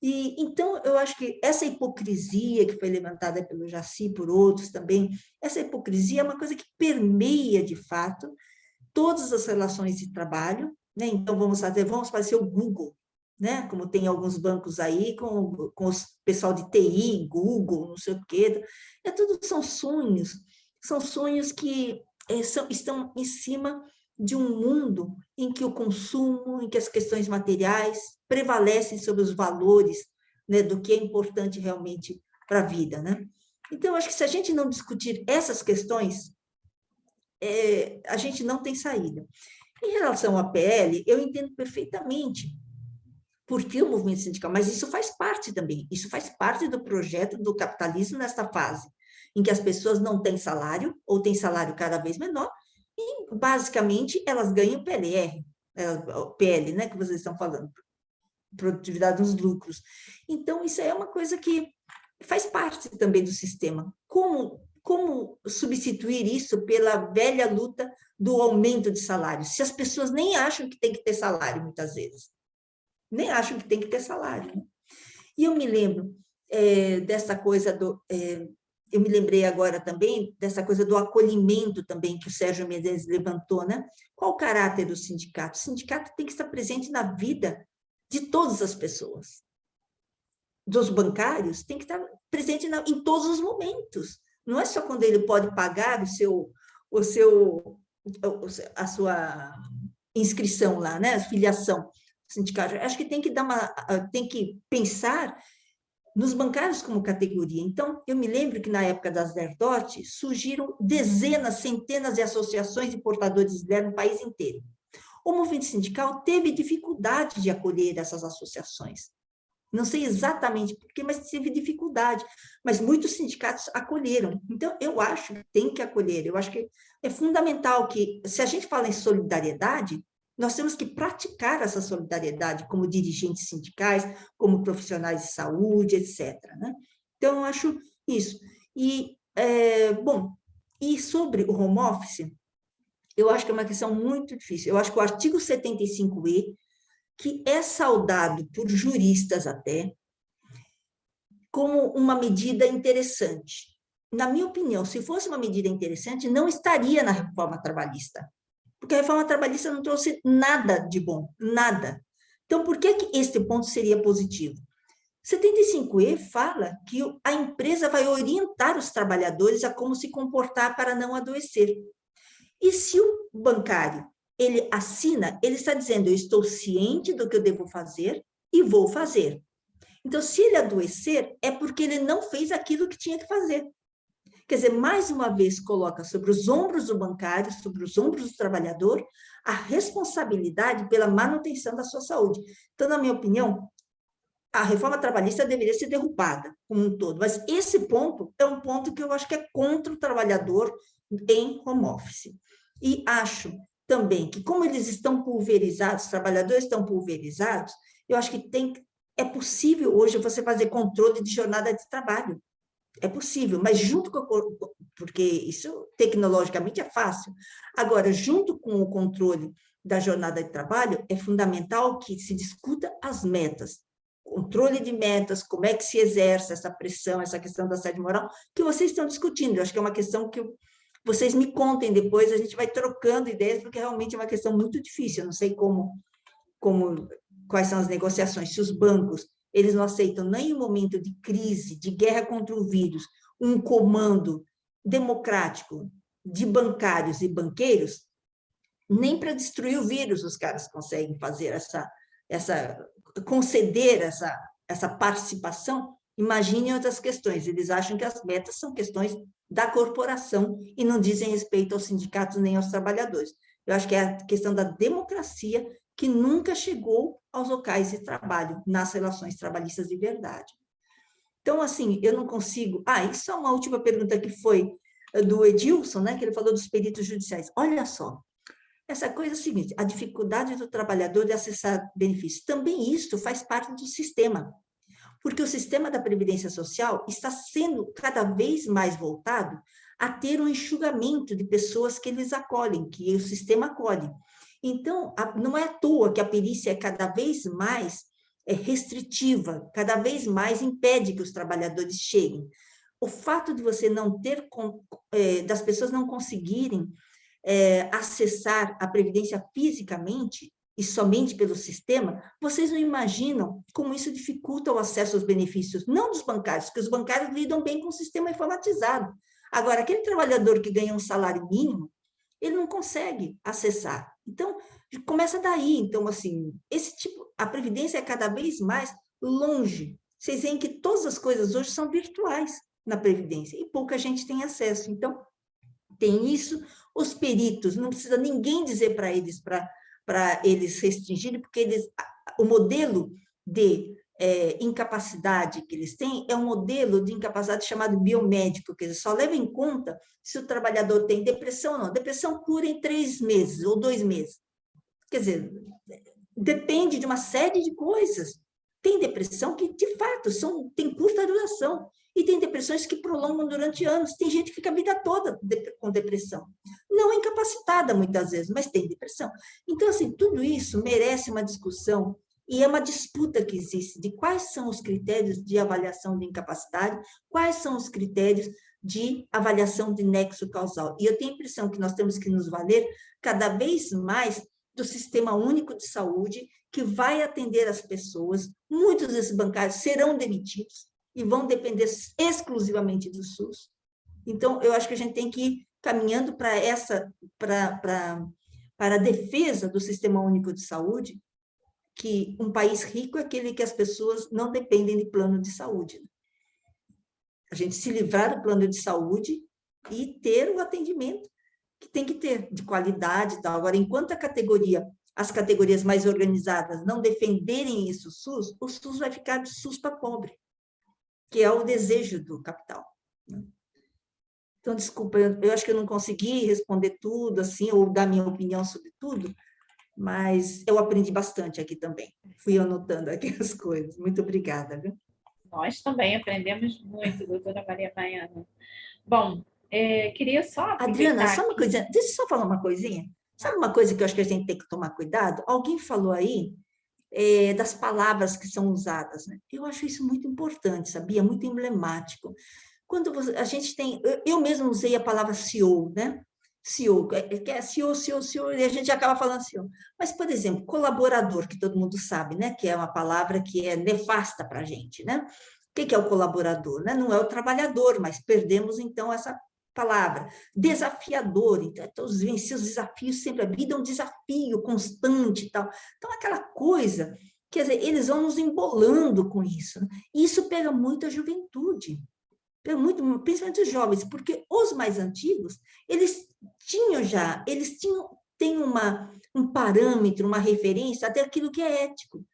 E, então, eu acho que essa hipocrisia que foi levantada pelo Jaci, por outros também, essa hipocrisia é uma coisa que permeia, de fato, todas as relações de trabalho, né? Então, vamos fazer o Google, né? Como tem alguns bancos aí, com o pessoal de TI, Google, não sei o quê. São sonhos que estão em cima de um mundo em que o consumo, em que as questões materiais prevalecem sobre os valores, né, do que é importante realmente para a vida, né? Então, acho que se a gente não discutir essas questões, a gente não tem saída. Em relação à PL, eu entendo perfeitamente por que o movimento sindical, mas isso faz parte também, isso faz parte do projeto do capitalismo nesta fase, em que as pessoas não têm salário, ou têm salário cada vez menor, e, basicamente, elas ganham PLR, PL, né, que vocês estão falando, produtividade dos lucros. Então, isso é uma coisa que faz parte também do sistema. Como substituir isso pela velha luta do aumento de salário? Se as pessoas nem acham que tem que ter salário, muitas vezes. Nem acham que tem que ter salário. Né? E eu me lembro dessa coisa eu me lembrei agora também dessa coisa do acolhimento também que o Sérgio Mendes levantou, né? Qual o caráter do sindicato? O sindicato tem que estar presente na vida de todas as pessoas. Dos bancários, tem que estar presente em todos os momentos. Não é só quando ele pode pagar a sua inscrição lá, né? A filiação sindical. Acho que tem que pensar nos bancários como categoria. Então, eu me lembro que na época das Verdote surgiram dezenas, centenas de associações de portadores de ideia no país inteiro. O movimento sindical teve dificuldade de acolher essas associações. Não sei exatamente por quê, mas teve dificuldade. Mas muitos sindicatos acolheram. Então, eu acho que tem que acolher. Eu acho que é fundamental que, se a gente fala em solidariedade, nós temos que praticar essa solidariedade como dirigentes sindicais, como profissionais de saúde, etc. Né? Então, eu acho isso. E, e sobre o home office, eu acho que é uma questão muito difícil. Eu acho que o artigo 75E, que é saudado por juristas até, como uma medida interessante. Na minha opinião, se fosse uma medida interessante, não estaria na reforma trabalhista. Porque a reforma trabalhista não trouxe nada de bom, nada. Então, por que este ponto seria positivo? 75E fala que a empresa vai orientar os trabalhadores a como se comportar para não adoecer. E se o bancário, ele assina, ele está dizendo, eu estou ciente do que eu devo fazer e vou fazer. Então, se ele adoecer, é porque ele não fez aquilo que tinha que fazer. Quer dizer, mais uma vez, coloca sobre os ombros do bancário, sobre os ombros do trabalhador, a responsabilidade pela manutenção da sua saúde. Então, na minha opinião, a reforma trabalhista deveria ser derrubada como um todo, mas esse ponto é um ponto que eu acho que é contra o trabalhador em home office. E acho também que, como eles estão pulverizados, os trabalhadores estão pulverizados, eu acho que é possível hoje você fazer controle de jornada de trabalho. É possível, mas junto com porque isso tecnologicamente é fácil. Agora, junto com o controle da jornada de trabalho, é fundamental que se discuta as metas. Controle de metas, como é que se exerce essa pressão, essa questão da assédio moral, que vocês estão discutindo. Eu acho que é uma questão que vocês me contem depois, a gente vai trocando ideias, porque realmente é uma questão muito difícil. Eu não sei quais são as negociações, se os bancos eles não aceitam nem em momento de crise, de guerra contra o vírus, um comando democrático de bancários e banqueiros, nem para destruir o vírus os caras conseguem fazer conceder essa participação. Imaginem outras questões. Eles acham que as metas são questões da corporação e não dizem respeito aos sindicatos nem aos trabalhadores. Eu acho que é a questão da democracia que nunca chegou aos locais de trabalho, nas relações trabalhistas de verdade. Então, assim, eu não consigo... isso é uma última pergunta que foi do Edilson, né, que ele falou dos peritos judiciais. Olha só, essa coisa é a seguinte, a dificuldade do trabalhador de acessar benefícios. Também isso faz parte do sistema, porque o sistema da Previdência Social está sendo cada vez mais voltado a ter um enxugamento de pessoas que eles acolhem, que o sistema acolhe. Então, não é à toa que a perícia é cada vez mais restritiva, cada vez mais impede que os trabalhadores cheguem. O fato de você não ter, das pessoas não conseguirem acessar a previdência fisicamente e somente pelo sistema, vocês não imaginam como isso dificulta o acesso aos benefícios, não dos bancários, porque os bancários lidam bem com o sistema informatizado. Agora, aquele trabalhador que ganha um salário mínimo, ele não consegue acessar. Então, começa daí. Então, assim, a previdência é cada vez mais longe. Vocês veem que todas as coisas hoje são virtuais na previdência e pouca gente tem acesso. Então, tem isso. Os peritos, não precisa ninguém dizer para eles restringirem, porque o modelo de incapacidade que eles têm é um modelo de incapacidade chamado biomédico, quer dizer, só leva em conta se o trabalhador tem depressão ou não. Depressão cura em 3 meses ou 2 meses. Quer dizer, depende de uma série de coisas. Tem depressão que, de fato, tem curta duração, e tem depressões que prolongam durante anos. Tem gente que fica a vida toda com depressão. Não incapacitada, muitas vezes, mas tem depressão. Então, assim, tudo isso merece uma discussão, e é uma disputa que existe de quais são os critérios de avaliação de incapacidade, quais são os critérios de avaliação de nexo causal. E eu tenho a impressão que nós temos que nos valer cada vez mais do Sistema Único de Saúde, que vai atender as pessoas. Muitos desses bancários serão demitidos e vão depender exclusivamente do SUS. Então, eu acho que a gente tem que ir caminhando para a defesa do Sistema Único de Saúde, que um país rico é aquele que as pessoas não dependem de plano de saúde. A gente se livrar do plano de saúde e ter o atendimento que tem que ter, de qualidade e tal. Agora, enquanto as categorias mais organizadas não defenderem isso, o SUS vai ficar de SUS para pobre, que é o desejo do capital. Então, desculpa, eu acho que eu não consegui responder tudo, assim, ou dar minha opinião sobre tudo, mas eu aprendi bastante aqui também. Fui anotando aqui as coisas. Muito obrigada, viu? Nós também aprendemos muito, doutora Maria Maiana. Bom, queria só... Adriana, só uma coisa, deixa eu só falar uma coisinha. Sabe uma coisa que eu acho que a gente tem que tomar cuidado? Alguém falou aí das palavras que são usadas, né? Eu acho isso muito importante, sabia? Muito emblemático. Quando a gente tem... Eu mesmo usei a palavra CEO, né? CEO, que é CEO, e a gente acaba falando CEO. Mas, por exemplo, colaborador, que todo mundo sabe, né? Que é uma palavra que é nefasta para a gente, né? O que é o colaborador? Né? Não é o trabalhador, mas perdemos, então, essa palavra. Desafiador, então, os desafios sempre, a vida é um desafio constante e tal. Então, aquela coisa, quer dizer, eles vão nos embolando com isso. Né? E isso pega muito a juventude, pega muito, principalmente os jovens, porque os mais antigos, eles têm um parâmetro, uma referência até aquilo que é ético.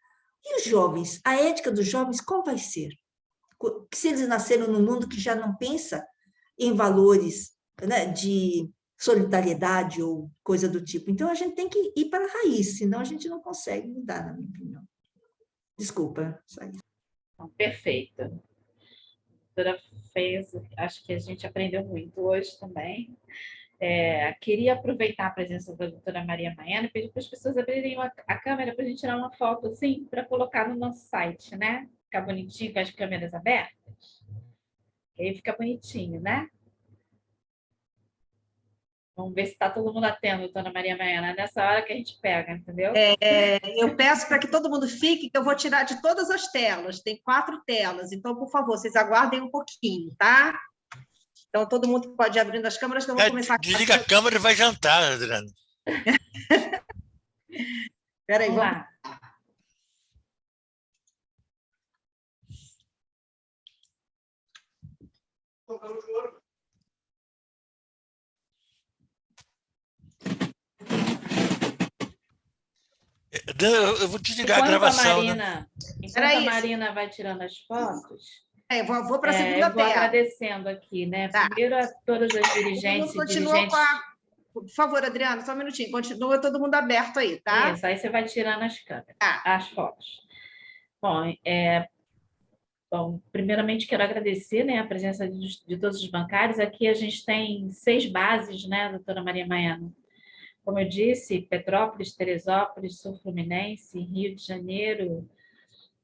E os jovens, a ética dos jovens, qual vai ser? Se eles nasceram num mundo que já não pensa em valores, né, de solidariedade ou coisa do tipo. Então, a gente tem que ir para a raiz, senão a gente não consegue mudar, na minha opinião. Desculpa. Perfeito. A doutora fez, acho que a gente aprendeu muito hoje também. Queria aproveitar a presença da doutora Maria Maiana e pedir para as pessoas abrirem a câmera para a gente tirar uma foto assim, para colocar no nosso site, né? Ficar bonitinho com as câmeras abertas. Aí fica bonitinho, né? Vamos ver se está todo mundo atento, doutora Maria Maiana. Nessa hora que a gente pega, entendeu? Eu peço para que todo mundo fique, que eu vou tirar de todas as telas. Tem 4 telas, então, por favor, vocês aguardem um pouquinho, tá? Então, todo mundo pode ir abrindo as câmeras, que eu vou começar... Desliga a câmera e vai jantar, Adriana. Espera aí, vamos lá. Eu vou desligar a gravação. Enquanto a Marina vai tirando as fotos... vou para a segunda tela. Vou agradecendo aqui, né? Tá. Primeiro a todas as dirigentes e dirigentes... Por favor, Adriana, só um minutinho. Continua todo mundo aberto aí, tá? Isso, aí você vai tirando as câmeras, as fotos. Bom, primeiramente quero agradecer, né, a presença de todos os bancários. Aqui a gente tem 6 bases, né, doutora Maria Maiana? Como eu disse, Petrópolis, Teresópolis, Sul Fluminense, Rio de Janeiro,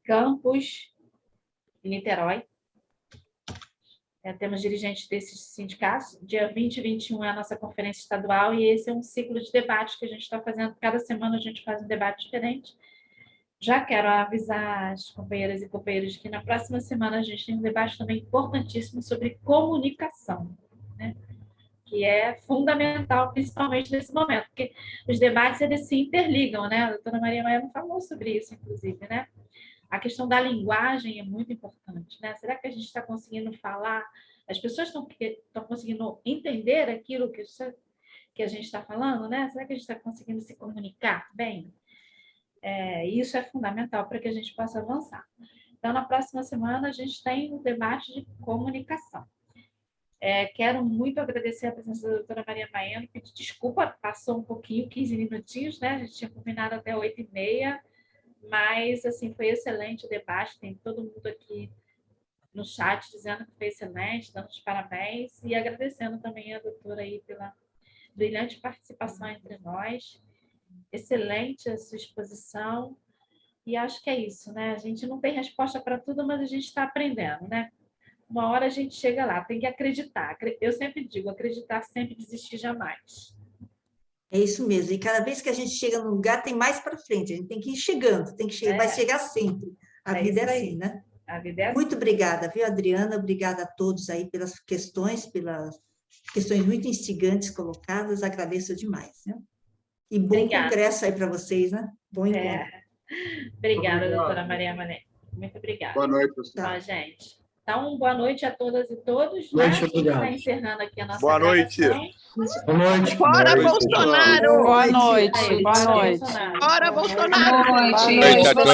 Campos e Niterói. Temos dirigentes desses sindicatos. Dia 20 e 21 é a nossa conferência estadual e esse é um ciclo de debate que a gente está fazendo. Cada semana a gente faz um debate diferente. Já quero avisar as companheiras e companheiros que na próxima semana a gente tem um debate também importantíssimo sobre comunicação, né? Que é fundamental, principalmente nesse momento, porque os debates eles se interligam, né? A doutora Maria Maiano falou sobre isso, inclusive, né? A questão da linguagem é muito importante, né? Será que a gente está conseguindo falar? As pessoas estão conseguindo entender aquilo que a gente está falando, né? Será que a gente está conseguindo se comunicar bem? Isso é fundamental para que a gente possa avançar. Então, na próxima semana, a gente tem um debate de comunicação. Quero muito agradecer a presença da doutora Maria Maiano, pedir desculpa, passou um pouquinho, 15 minutinhos, né? A gente tinha combinado até 8h30, mas, assim, foi excelente o debate, tem todo mundo aqui no chat dizendo que foi excelente, dando os parabéns, e agradecendo também a doutora aí pela brilhante participação entre nós, excelente a sua exposição, e acho que é isso, né? A gente não tem resposta para tudo, mas a gente está aprendendo, né? Uma hora a gente chega lá, tem que acreditar. Eu sempre digo, acreditar sempre, desistir jamais. É isso mesmo. E cada vez que a gente chega num lugar, tem mais para frente. A gente tem que ir chegando, vai chegar sempre. A vida é assim, né? A vida é assim. Muito obrigada, viu, Adriana? Obrigada a todos aí pelas questões muito instigantes colocadas. Agradeço demais, né? E bom congresso aí para vocês, né? Bom encontro. Obrigada, doutora Maria Mané. Muito obrigada. Boa noite, pessoal. Tá, gente. Então, boa noite a todas e todos. Boa noite, noite, obrigado. Está encerrando aqui a nossa Boa noite. Boa noite. Fora Bolsonaro! Boa noite. Boa noite. Fora Bolsonaro! Boa noite a todos.